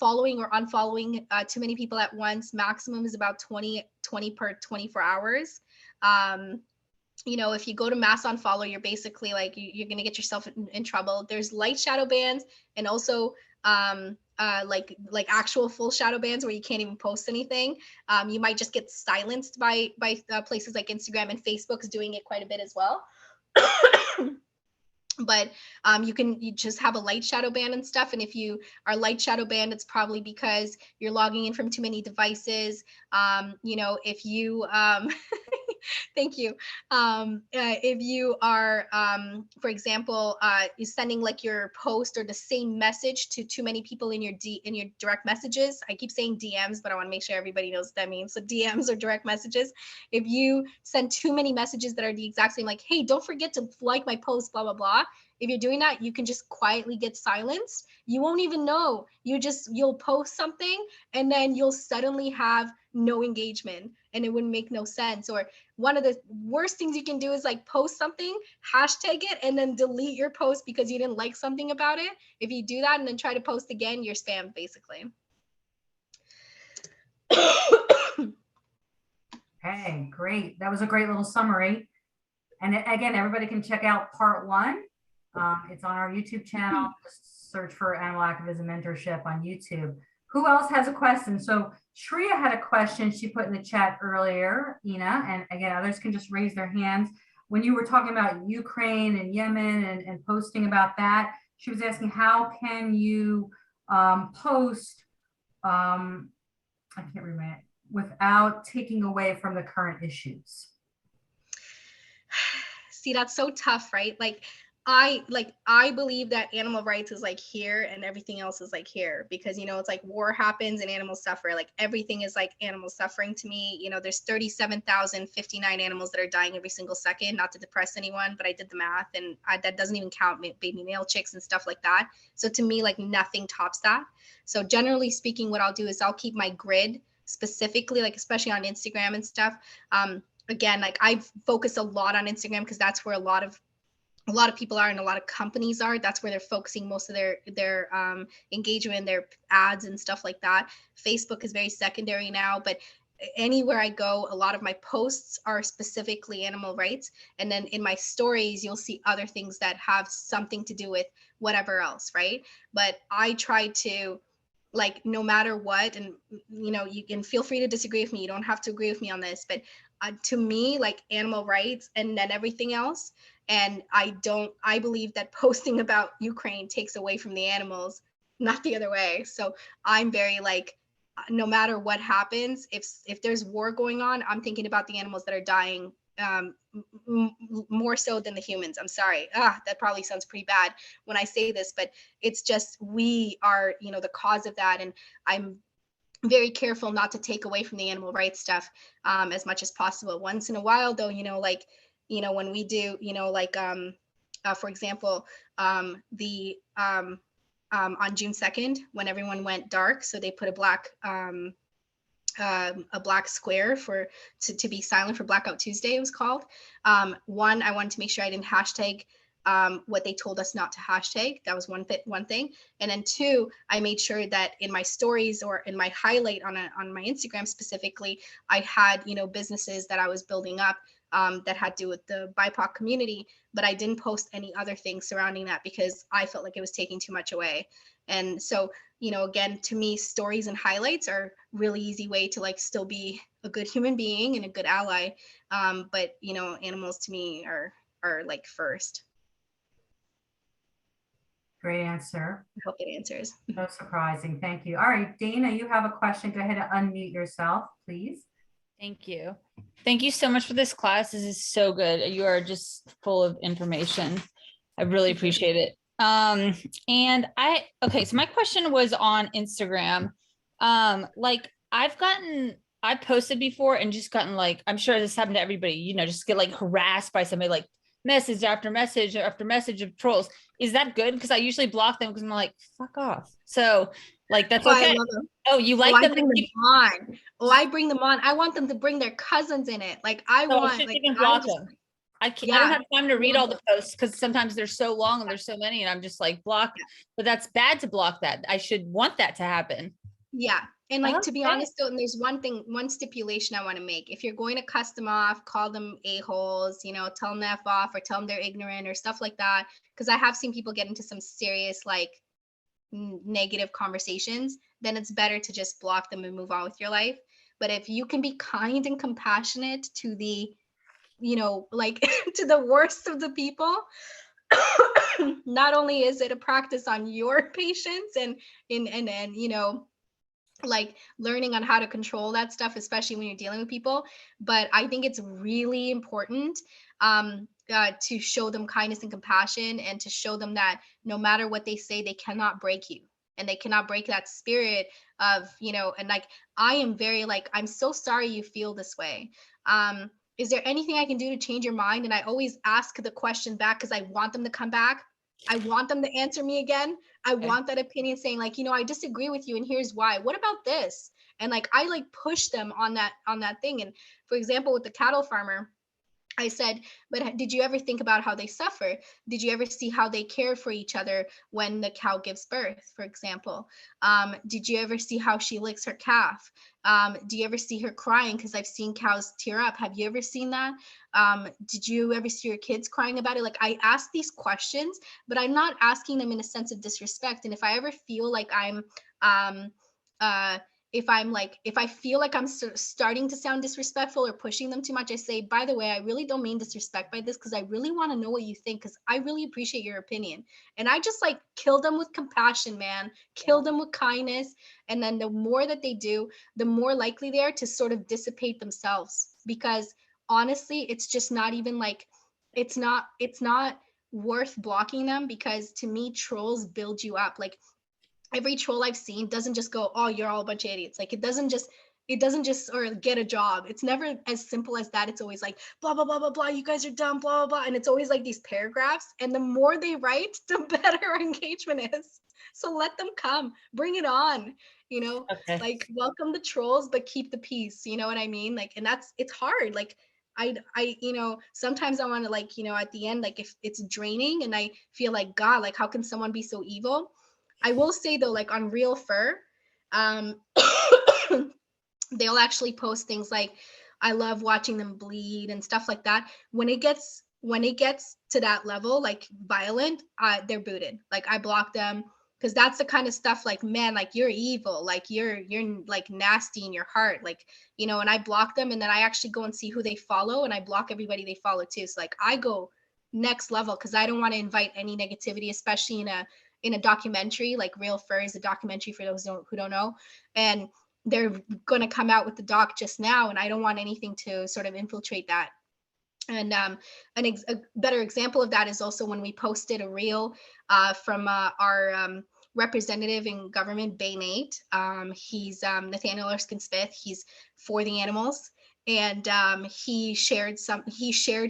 Following or unfollowing too many people at once. Maximum is about 20 per 24 hours. If you go to mass unfollow, you're basically like, you're going to get yourself in trouble. There's light shadow bans, and also like actual full shadow bans where you can't even post anything. You might just get silenced by places like Instagram, and Facebook is doing it quite a bit as well. But you just have a light shadow ban and stuff. And if you are light shadow banned, it's probably because you're logging in from too many devices. If you Thank you. If you are, for example, you're sending like your post or the same message to too many people in your direct messages. I keep saying DMs, but I want to make sure everybody knows what that means. So DMs or direct messages. If you send too many messages that are the exact same, like, hey, don't forget to like my post, blah, blah, blah. If you're doing that, you can just quietly get silenced. You won't even know. You'll post something and then you'll suddenly have no engagement and it wouldn't make no sense. Or one of the worst things you can do is like post something, hashtag it, and then delete your post because you didn't like something about it. If you do that and then try to post again, you're spammed basically. Okay, great. That was a great little summary. And again, everybody can check out part 1. It's on our YouTube channel. Just search for Animal Activism Mentorship on YouTube. Who else has a question? So Shreya had a question she put in the chat earlier, Ina, and again, others can just raise their hands. When you were talking about Ukraine and Yemen and posting about that, she was asking, how can you post, I can't remember, without taking away from the current issues? See, that's so tough, right? I believe that animal rights is like here and everything else is like here, because it's like war happens and animals suffer. Like everything is like animal suffering to me. There's 37,059 animals that are dying every single second. Not to depress anyone, but I did the math, and that doesn't even count baby male chicks and stuff like that. So to me, like nothing tops that. So generally speaking, what I'll do is I'll keep my grid specifically, like especially on Instagram and stuff. Again, like I focus a lot on Instagram because that's where a lot of people are and a lot of companies are. That's where they're focusing most of their engagement, their ads and stuff like that. Facebook is very secondary now, but anywhere I go, a lot of my posts are specifically animal rights. And then in my stories, you'll see other things that have something to do with whatever else, right? But I try to, like, no matter what, and you can feel free to disagree with me. You don't have to agree with me on this, but to me, like animal rights and then everything else. And I believe that posting about Ukraine takes away from the animals, not the other way. So I'm very like, no matter what happens, if there's war going on, I'm thinking about the animals that are dying more so than the humans. I'm sorry. That probably sounds pretty bad when I say this, but it's just, we are, the cause of that. And I'm very careful not to take away from the animal rights stuff as much as possible. Once in a while though, when we do, for example, on June 2nd, when everyone went dark, so they put a black square to be silent for Blackout Tuesday, it was called. One, I wanted to make sure I didn't hashtag what they told us not to hashtag. That was one thing. And then two, I made sure that in my stories or in my highlight on my Instagram specifically, I had, businesses that I was building up that had to do with the BIPOC community, but I didn't post any other things surrounding that because I felt like it was taking too much away. And so, again, to me, stories and highlights are really easy way to like still be a good human being and a good ally. But animals to me are like first. Great answer. I hope it answers. No surprising. Thank you. All right, Dana, you have a question. Go ahead and unmute yourself, please. Thank you. Thank you so much for this class. This is so good. You are just full of information. I really appreciate it. Okay, so my question was on Instagram. Like I've posted before and just gotten like, I'm sure this happened to everybody, just get like harassed by somebody, like message after message after message of trolls. Is that good? Because I usually block them because I'm like, fuck off. So like, that's okay. I love them. Oh, you like them? I bring them on. I bring them on. I want them to bring their cousins in it. Like I want, like, even block them. I can't. Yeah. I don't have time to read all the posts because sometimes they're so long and there's so many, and I'm just like block. But that's bad to block that. I should want that to happen. Yeah. And like, to be honest, though, and there's one stipulation I want to make. If you're going to cuss them off, call them a-holes, tell them to F off or tell them they're ignorant or stuff like that. Because I have seen people get into some serious, like, negative conversations, then it's better to just block them and move on with your life. But if you can be kind and compassionate to the, like to the worst of the people, not only is it a practice on your patients and like learning on how to control that stuff, especially when you're dealing with people. But I think it's really important to show them kindness and compassion, and to show them that no matter what they say, they cannot break you, and they cannot break that spirit of, and like, I am very like, I'm so sorry you feel this way. Is there anything I can do to change your mind? And I always ask the question back, because I want them to come back. I want them to answer me again. I want that opinion saying like, I disagree with you and here's why. What about this? And like, I like push them on that thing. And for example, with the cattle farmer, I said, but did you ever think about how they suffer? Did you ever see how they care for each other when the cow gives birth, for example? Did you ever see how she licks her calf? Do you ever see her crying? Because I've seen cows tear up. Have you ever seen that? Did you ever see your kids crying about it? Like, I ask these questions, but I'm not asking them in a sense of disrespect. And if I ever feel like if I feel like I'm starting to sound disrespectful or pushing them too much, I say, by the way, I really don't mean disrespect by this, because I really want to know what you think, because I really appreciate your opinion. And I just like kill them with compassion, man, kill them with kindness. And then the more that they do, the more likely they are to sort of dissipate themselves, because honestly, it's just not even like, it's not worth blocking them, because to me, trolls build you up. Like, every troll I've seen doesn't just go, oh, you're all a bunch of idiots. Like, it doesn't just or get a job. It's never as simple as that. It's always like blah blah blah blah blah, you guys are dumb, blah blah blah. And it's always like these paragraphs. And the more they write, the better our engagement is. So let them come, bring it on, Okay. like, welcome the trolls, but keep the peace. You know what I mean? Like, and it's hard. Like, I sometimes I want to, like, at the end, like, if it's draining and I feel like, God, like, how can someone be so evil? I will say though, like, on Real Fur, they'll actually post things like, I love watching them bleed and stuff like that. When it gets to that level, like violent, they're booted. Like, I block them, because that's the kind of stuff like, man, like, you're evil, like you're like nasty in your heart, like, and I block them, and then I actually go and see who they follow, and I block everybody they follow too. So like, I go next level, because I don't want to invite any negativity, especially in a documentary. Like, Real Fur is a documentary for those who don't know, and they're going to come out with the doc just now, and I don't want anything to sort of infiltrate that. And a better example of that is also when we posted a reel from our representative in government, Bay Nate. He's Nathaniel Erskine-Smith. He's for the animals. And he shared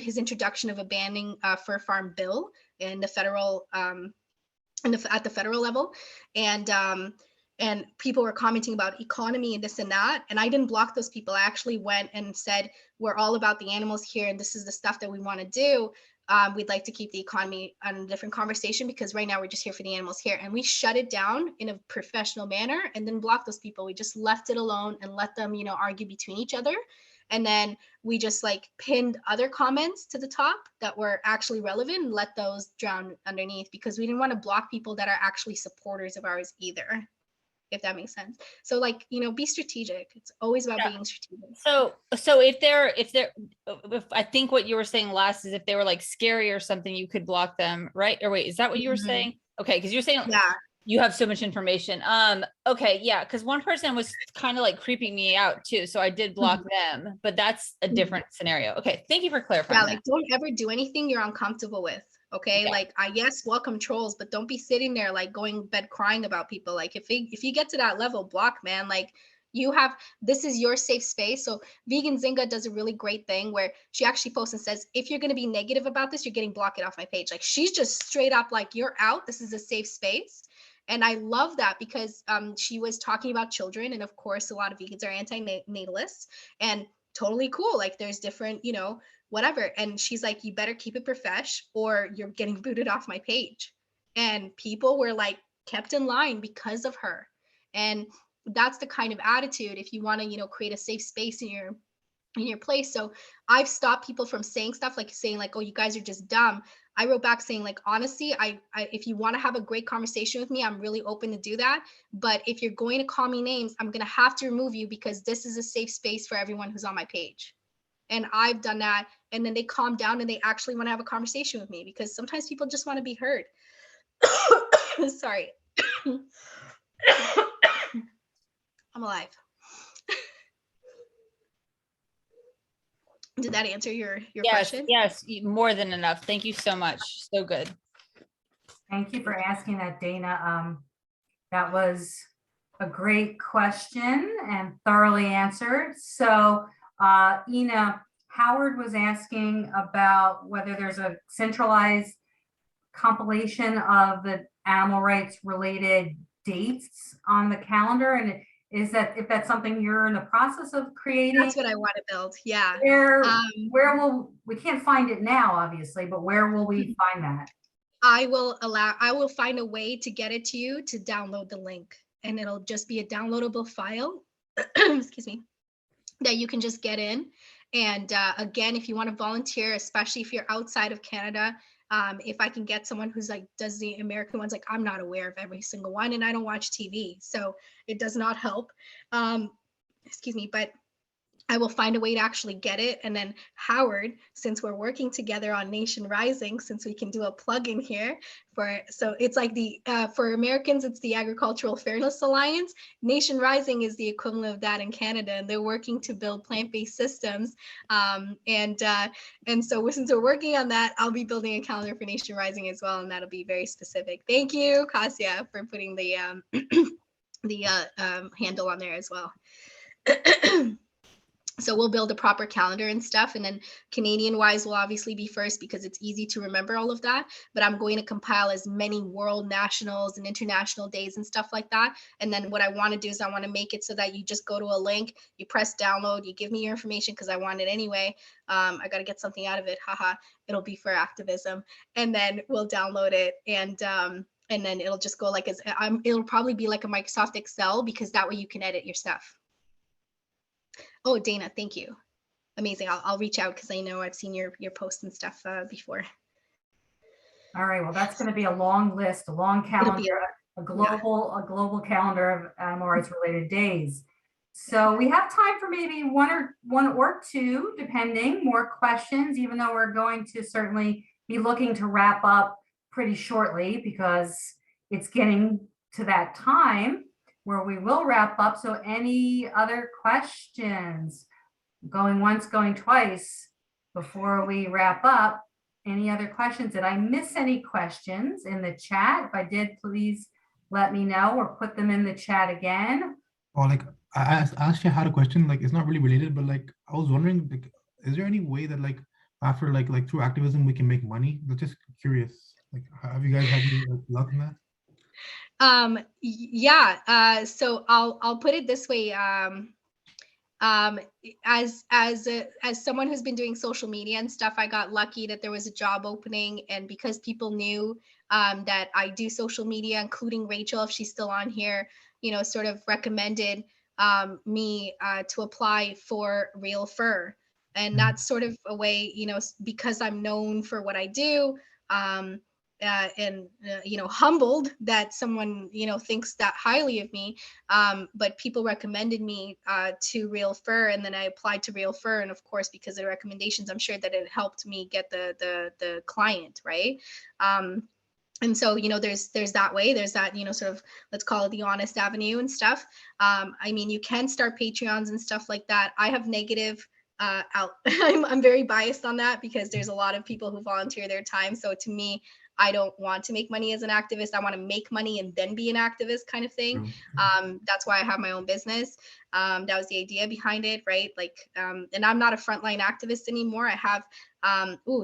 his introduction of a banning fur farm bill in the federal at the federal level. And people were commenting about economy and this and that. And I didn't block those people. I actually went and said, we're all about the animals here, and this is the stuff that we want to do. We'd like to keep the economy on a different conversation, because right now we're just here for the animals here. And we shut it down in a professional manner and then block those people. We just left it alone and let them, argue between each other. And then we just like pinned other comments to the top that were actually relevant and let those drown underneath, because we didn't want to block people that are actually supporters of ours either, if that makes sense. So like, be strategic. It's always about being strategic. So if I think what you were saying last is if they were like scary or something, you could block them, right? Or wait, is that what you were saying? Okay, because you're saying you have so much information. Okay, yeah, because one person was kind of like creeping me out too, so I did block them, but that's a different scenario. Okay, thank you for clarifying. Yeah, like, don't ever do anything you're uncomfortable with. Okay, like, I welcome trolls, but don't be sitting there like going to bed crying about people. Like, if you get to that level, block, man. Like, this is your safe space. So Vegan Zinga does a really great thing where she actually posts and says, if you're going to be negative about this, you're getting blocked off my page. Like, she's just straight up like, you're out. This is a safe space. And I love that, because she was talking about children. And of course, a lot of vegans are anti-natalists, and totally cool. Like, there's different, whatever. And she's like, you better keep it profesh or you're getting booted off my page. And people were like kept in line because of her. And that's the kind of attitude, if you want to, create a safe space in your place. So I've stopped people from saying stuff like oh, you guys are just dumb. I wrote back saying like, honestly, I if you want to have a great conversation with me, I'm really open to do that. But if you're going to call me names, I'm going to have to remove you, because this is a safe space for everyone who's on my page. And I've done that. And then they calm down and they actually want to have a conversation with me, because sometimes people just want to be heard. Sorry. I'm alive. Did that answer your question? Yes, more than enough. Thank you so much. So good. Thank you for asking that, Dana. That was a great question and thoroughly answered. So, Ina, Howard was asking about whether there's a centralized compilation of the animal rights related dates on the calendar, and is that if that's something you're in the process of creating? That's what I want to build. Yeah. Where will we can't find it now, obviously, but where will we find that? I will find a way to get it to you to download the link, and it'll just be a downloadable file. Excuse me, that you can just get in. And again, if you want to volunteer, especially if you're outside of Canada, if I can get someone who's like does the American ones, like I'm not aware of every single one, and I don't watch TV, so it does not help. Excuse me, but I will find a way to actually get it. And then Howard, since we're working together on Nation Rising, since we can do a plug in here so it's like for Americans, it's the Agricultural Fairness Alliance. Nation Rising is the equivalent of that in Canada, and they're working to build plant-based systems. And so since we're working on that, I'll be building a calendar for Nation Rising as well, and that'll be very specific. Thank you, Kasia, for putting the handle on there as well. So we'll build a proper calendar and stuff. And then Canadian wise will obviously be first because it's easy to remember all of that. But I'm going to compile as many world nationals and international days and stuff like that. And then what I want to do is I want to make it so that you just go to a link, you press download, you give me your information because I want it anyway. I got to get something out of it. Haha, it'll be for activism. And then we'll download it. And then it'll just go like it'll probably be like a Microsoft Excel, because that way you can edit your stuff. Oh, Dana, thank you. Amazing. I'll reach out because I know I've seen your posts and stuff before. All right. Well, that's going to be a long list, a long calendar, a global calendar of animal rights related days. So we have time for maybe one or two, depending, more questions, even though we're going to certainly be looking to wrap up pretty shortly because it's getting to that time where we will wrap up. So any other questions? Going once, going twice before we wrap up. Any other questions? Did I miss any questions in the chat? If I did, please let me know or put them in the chat again. Or like I actually had a question, like it's not really related, but like I was wondering, like, is there any way that like after like through activism we can make money? I'm just curious. Like, have you guys had any luck in that? Yeah. So I'll put it this way. As someone who's been doing social media and stuff, I got lucky that there was a job opening, and because people knew that I do social media, including Rachel, if she's still on here, sort of recommended me to apply for Real Fur. And that's sort of a way, because I'm known for what I do, and humbled that someone thinks that highly of me, but people recommended me to Real Fur, and then I applied to Real Fur, and of course because of the recommendations, I'm sure that it helped me get the client, right? And so there's that way, there's that sort of, let's call it the honest avenue and stuff. I mean, you can start Patreons and stuff like that. I have negative I'm very biased on that because there's a lot of people who volunteer their time. So to me, I don't want to make money as an activist. I want to make money and then be an activist kind of thing. That's why I have my own business. That was the idea behind it, right? Like, and I'm not a frontline activist anymore. I have,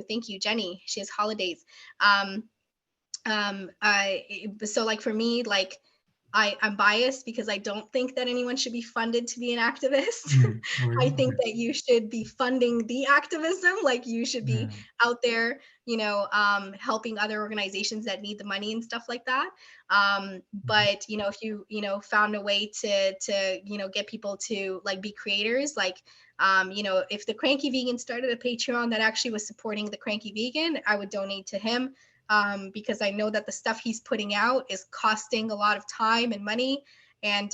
thank you, Jenny. She has holidays. So like for me, like, I'm biased because I don't think that anyone should be funded to be an activist. I think that you should be funding the activism. Like you should be out there, helping other organizations that need the money and stuff like that. But if you found a way to get people to like be creators, like if the Cranky Vegan started a Patreon that actually was supporting the Cranky Vegan, I would donate to him. Because I know that the stuff he's putting out is costing a lot of time and money, and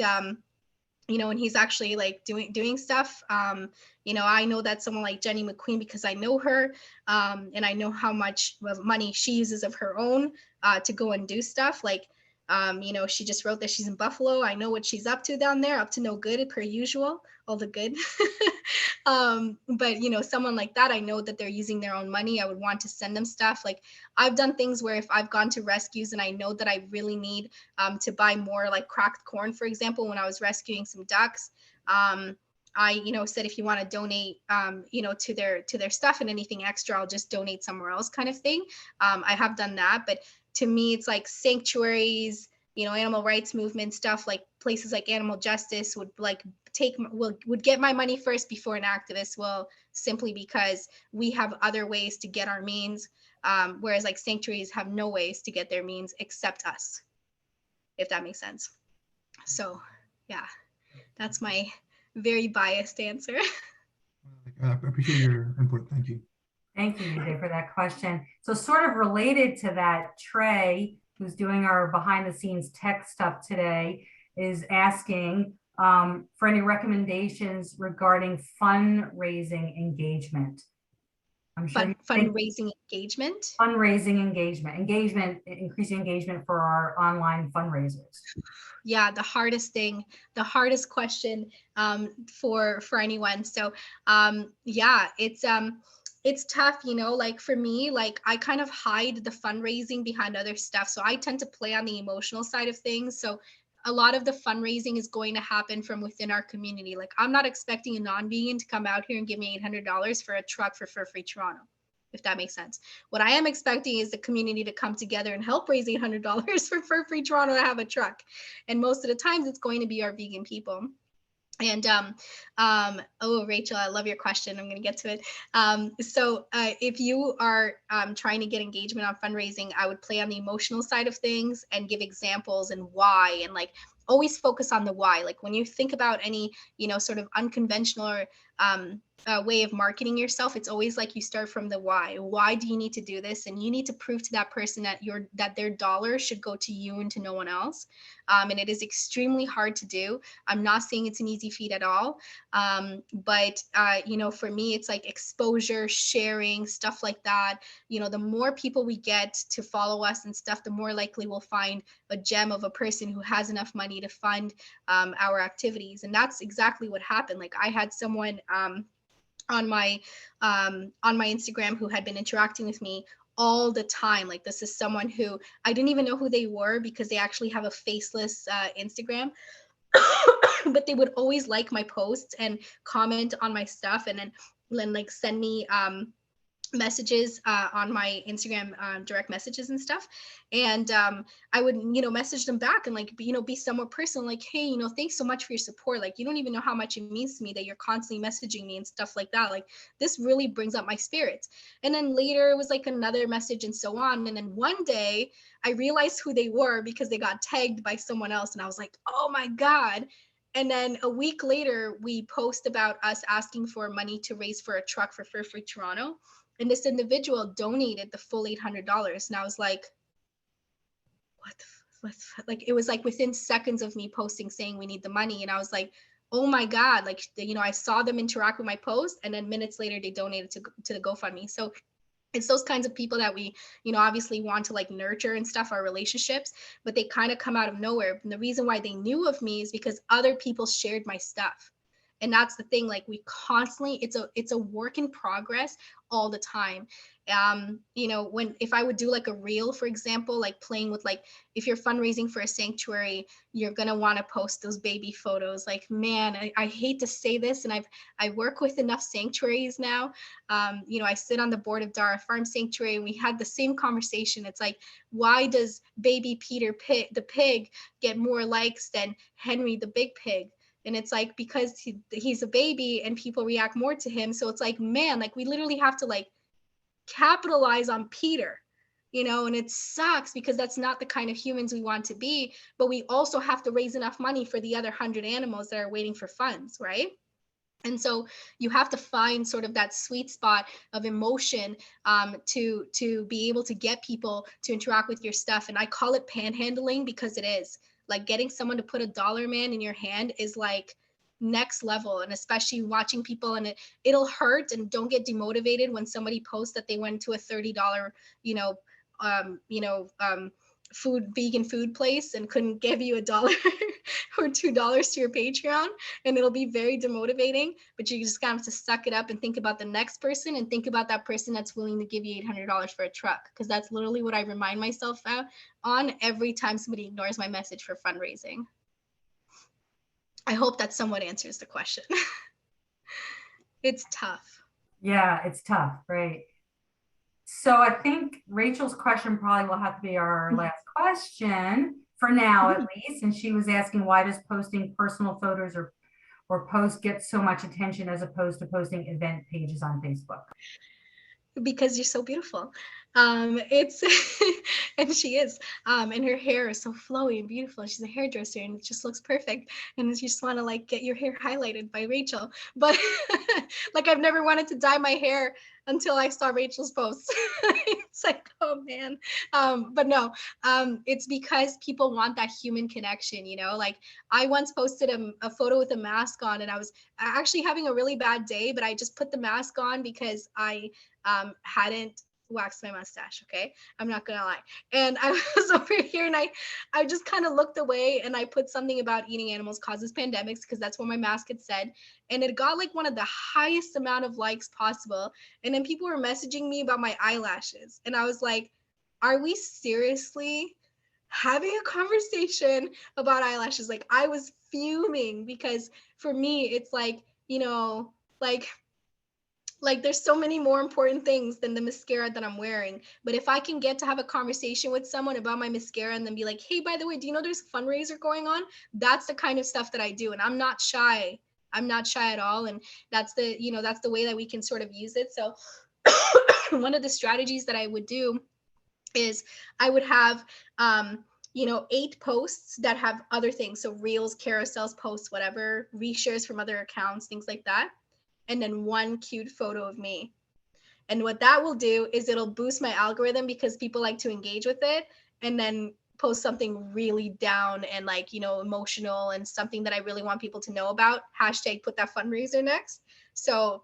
and he's actually like doing stuff. I know that someone like Jenny McQueen, because I know her, and I know how much money she uses of her own to go and do stuff. Like You know, she just wrote that she's in Buffalo. I know what she's up to down there, up to no good per usual, all the good. But you know, someone like that, I know that they're using their own money. I would want to send them stuff. Like I've done things where if I've gone to rescues and I know that I really need to buy more like cracked corn, for example, when I was rescuing some ducks, I, you know, said, if you want to donate, you know, to their stuff, and anything extra, I'll just donate somewhere else, kind of thing. I have done that, but to me, it's like sanctuaries, you know, animal rights movement stuff, like places like Animal Justice would like would get my money first before an activist will, simply because we have other ways to get our means, whereas like sanctuaries have no ways to get their means except us, if that makes sense. So yeah, that's my very biased answer. I appreciate your input. Thank you. Thank you, Vijay, for that question. So sort of related to that, Trey, who's doing our behind the scenes tech stuff today, is asking for any recommendations regarding fundraising engagement. I'm sure Fundraising engagement. Fundraising engagement, increasing engagement for our online fundraisers. Yeah, the hardest thing, the hardest question for anyone. So yeah, it's tough, you know, like for me, like I kind of hide the fundraising behind other stuff. So I tend to play on the emotional side of things. So a lot of the fundraising is going to happen from within our community. Like I'm not expecting a non-vegan to come out here and give me $800 for a truck for Fur Free Toronto, if that makes sense. What I am expecting is the community to come together and help raise $800 for Fur Free Toronto to have a truck. And most of the times it's going to be our vegan people. And oh, Rachel, I love your question. I'm going to get to it. So if you are trying to get engagement on fundraising, I would play on the emotional side of things and give examples and why, and like always focus on the why. Like when you think about any, you know, sort of unconventional or way of marketing yourself, it's always like you start from the why. Why do you need to do this? And you need to prove to that person that their dollar should go to you and to no one else. And it is extremely hard to do. I'm not saying it's an easy feat at all. But you know, for me, it's like exposure, sharing, stuff like that. You know, the more people we get to follow us and stuff, the more likely we'll find a gem of a person who has enough money to fund our activities. And that's exactly what happened. Like I had someone on my Instagram who had been interacting with me all the time. Like this is someone who I didn't even know who they were because they actually have a faceless Instagram. But they would always like my posts and comment on my stuff, and then like send me messages on my Instagram direct messages and stuff. And I would, you know, message them back and like, you know, be somewhat personal, like, hey, you know, thanks so much for your support. Like, you don't even know how much it means to me that you're constantly messaging me and stuff like that. Like, this really brings up my spirits. And then later it was like another message and so on. And then one day I realized who they were because they got tagged by someone else. And I was like, oh my God. And then a week later, we post about us asking for money to raise for a truck for Fur Free Toronto. And this individual donated the full $800. And I was like, what like, it was like within seconds of me posting saying we need the money. And I was like, oh my God, like, you know, I saw them interact with my post, and then minutes later they donated to the GoFundMe. So it's those kinds of people that we, you know, obviously want to like nurture and stuff, our relationships, but they kind of come out of nowhere. And the reason why they knew of me is because other people shared my stuff. And that's the thing, like we constantly, it's a work in progress all the time. You know, if I would do like a reel, for example, like playing with, like, if you're fundraising for a sanctuary, you're going to want to post those baby photos. Like, man, I hate to say this. And I work with enough sanctuaries now. You know, I sit on the board of Dara Farm Sanctuary, and we had the same conversation. It's like, why does baby Peter the pig get more likes than Henry the big pig? And it's like, because he's a baby and people react more to him. So it's like, man, like we literally have to like capitalize on Peter, you know, and it sucks because that's not the kind of humans we want to be. But we also have to raise enough money for the other 100 animals that are waiting for funds, right? And so you have to find sort of that sweet spot of emotion to be able to get people to interact with your stuff. And I call it panhandling because it is. Like getting someone to put a dollar man in your hand is like next level. And especially watching people, and it'll hurt, and don't get demotivated when somebody posts that they went to a $30, vegan food place and couldn't give you $1 or $2 to your Patreon, and it'll be very demotivating, but you just have to suck it up and think about the next person, and think about that person that's willing to give you $800 for a truck, because that's literally what I remind myself on every time somebody ignores my message for fundraising. I hope that somewhat answers the question. It's tough. Yeah, it's tough, right? So I think Rachel's question probably will have to be our last question for now, at least. And she was asking, why does posting personal photos or posts get so much attention as opposed to posting event pages on Facebook? Because you're so beautiful. It's and she is, and her hair is so flowy and beautiful. She's a hairdresser and it just looks perfect, and you just want to like get your hair highlighted by Rachel. But like, I've never wanted to dye my hair until I saw Rachel's posts. It's like, oh man. But no, it's because people want that human connection, you know. Like, I once posted a photo with a mask on, and I was actually having a really bad day, but I just put the mask on because I hadn't waxed my mustache. Okay, I'm not gonna lie. And I was over here, and I just kind of looked away, and I put something about eating animals causes pandemics, because that's what my mask had said, and it got like one of the highest amount of likes possible. And then people were messaging me about my eyelashes, and I was like, are we seriously having a conversation about eyelashes? Like, I was fuming, because for me it's like, you know, like there's so many more important things than the mascara that I'm wearing. But if I can get to have a conversation with someone about my mascara and then be like, hey, by the way, do you know there's a fundraiser going on? That's the kind of stuff that I do. And I'm not shy. I'm not shy at all. And that's the, you know, that's the way that we can sort of use it. So one of the strategies that I would do is I would have, you know, 8 posts that have other things. So reels, carousels, posts, whatever, reshares from other accounts, things like that. And then 1 cute photo of me. And what that will do is it'll boost my algorithm, because people like to engage with it, and then post something really down and like, you know, emotional and something that I really want people to know about. Hashtag put that fundraiser next. So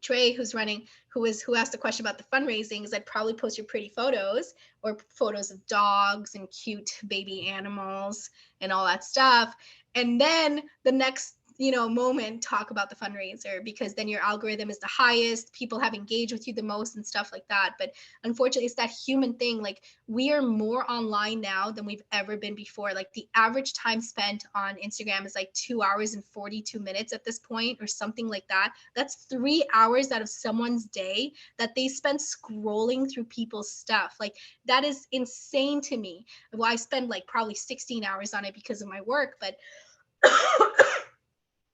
Trey, who asked the question about the fundraising, is I'd probably post your pretty photos or photos of dogs and cute baby animals and all that stuff. And then the next, you know, moment, talk about the fundraiser, because then your algorithm is the highest, people have engaged with you the most and stuff like that. But unfortunately, it's that human thing. Like, we are more online now than we've ever been before. Like, the average time spent on Instagram is like 2 hours and 42 minutes at this point, or something like that. That's 3 hours out of someone's day that they spend scrolling through people's stuff. Like, that is insane to me. Well, I spend like probably 16 hours on it because of my work, but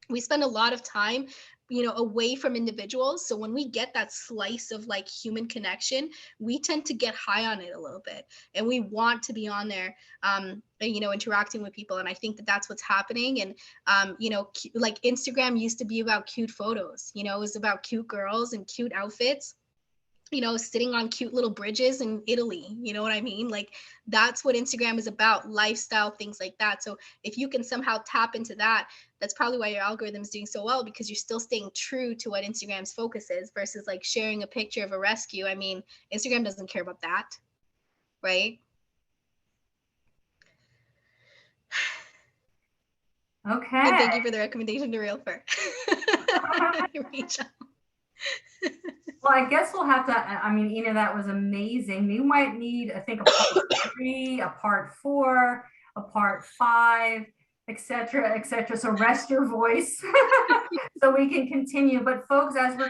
we spend a lot of time, you know, away from individuals. So when we get that slice of like human connection, we tend to get high on it a little bit, and we want to be on there, you know, interacting with people. And I think that that's what's happening. And, you know, like Instagram used to be about cute photos, you know, it was about cute girls and cute outfits, you know, sitting on cute little bridges in Italy, you know what I mean? Like, that's what Instagram is about, lifestyle, things like that. So if you can somehow tap into that, that's probably why your algorithm is doing so well, because you're still staying true to what Instagram's focus is, versus like sharing a picture of a rescue. I mean, Instagram doesn't care about that, right? Okay. And thank you for the recommendation to Real Fur. Rachel. Well, I guess we'll have to, I mean, Ina, that was amazing. You might need, I think, a part 3, a part 4, a part 5, et cetera, et cetera. So rest your voice so we can continue. But folks, as we're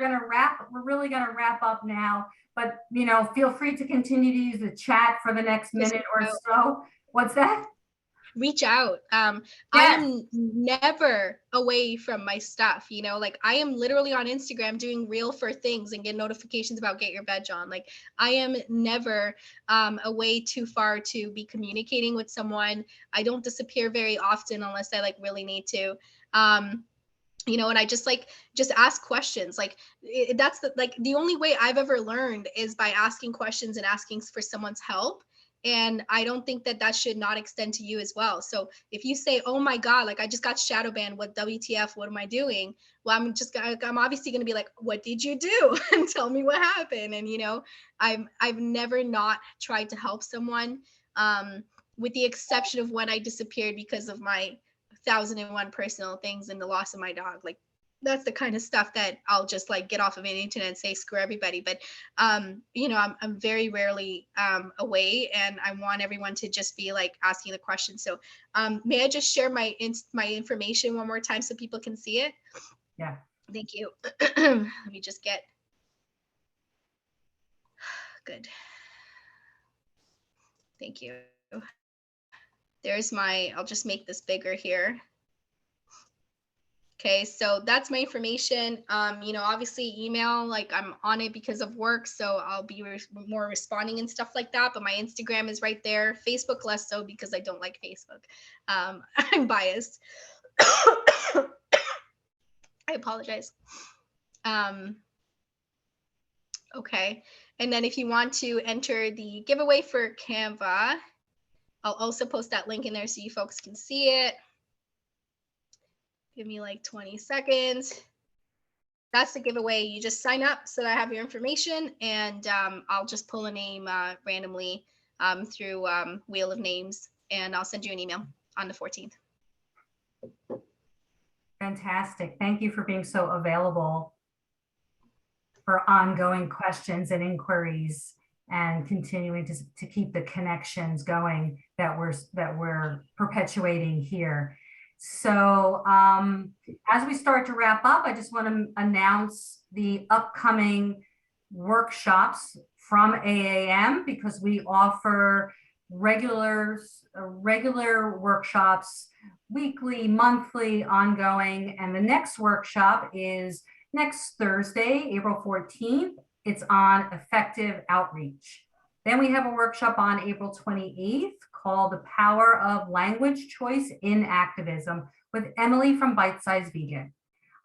really going to wrap up now. But, you know, feel free to continue to use the chat for the next minute or so. What's that? Reach out. I am never away from my stuff, you know, like I am literally on Instagram doing Real Fur things and get notifications about Get Your Veg On. Like, I am never away too far to be communicating with someone. I don't disappear very often unless I like really need to. You know, and I just ask questions. Like, that's the only way I've ever learned is by asking questions and asking for someone's help. And I don't think that should not extend to you as well. So if you say, oh my God, like I just got shadow banned, what WTF, what am I doing? Well, I'm obviously going to be like, what did you do? And tell me what happened. And, you know, I've never not tried to help someone. with the exception of when I disappeared because of my 1,001 personal things and the loss of my dog. Like, that's the kind of stuff that I'll just like get off of the internet and say screw everybody. But you know, I'm very rarely away, and I want everyone to just be like asking the questions. So may I just share my information one more time so people can see it? Yeah. Thank you. Let me just get good. Thank you. There's my, I'll just make this bigger here. Okay, so that's my information. You know, obviously email, like I'm on it because of work, so I'll be more responding and stuff like that. But my Instagram is right there. Facebook less so because I don't like Facebook. I'm biased. I apologize. Okay, and then if you want to enter the giveaway for Canva, I'll also post that link in there so you folks can see it. Give me like 20 seconds. That's the giveaway. You just sign up so that I have your information, and I'll just pull a name randomly through Wheel of Names, and I'll send you an email on the 14th. Fantastic. Thank you for being so available for ongoing questions and inquiries, and continuing to keep the connections going that we're perpetuating here. So as we start to wrap up, I just want to announce the upcoming workshops from AAM, because we offer regular workshops, weekly, monthly, ongoing. And the next workshop is next Thursday, April 14th. It's on effective outreach. Then we have a workshop on April 28th called The Power of Language Choice in Activism with Emily from Bite Size Vegan.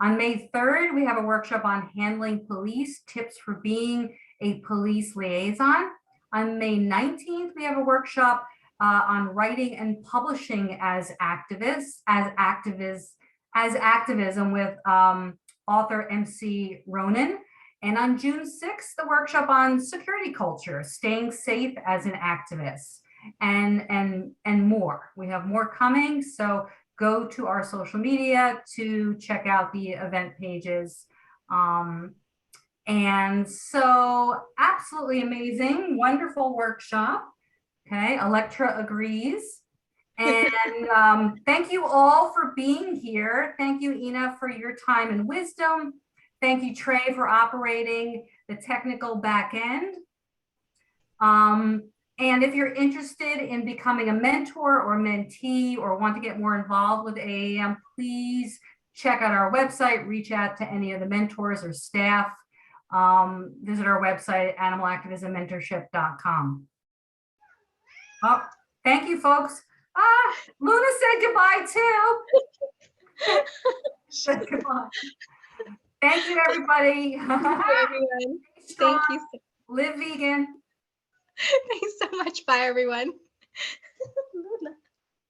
On May 3rd, we have a workshop on handling police, tips for being a police liaison. On May 19th, we have a workshop on writing and publishing as activists, as activism with author MC Ronan. And on June 6th, the workshop on security culture, staying safe as an activist, and more. We have more coming, so go to our social media to check out the event pages. And so absolutely amazing, wonderful workshop. Okay, Electra agrees. And thank you all for being here. Thank you, Ina, for your time and wisdom. Thank you, Trey, for operating the technical back end. And if you're interested in becoming a mentor or mentee or want to get more involved with AAM, please check out our website, reach out to any of the mentors or staff. Visit our website, animalactivismmentorship.com. Oh, thank you, folks. Luna said goodbye too. Said goodbye. Thank you, everybody. Thank you, everyone. Thank you. Live vegan. Thanks so much. Bye, everyone.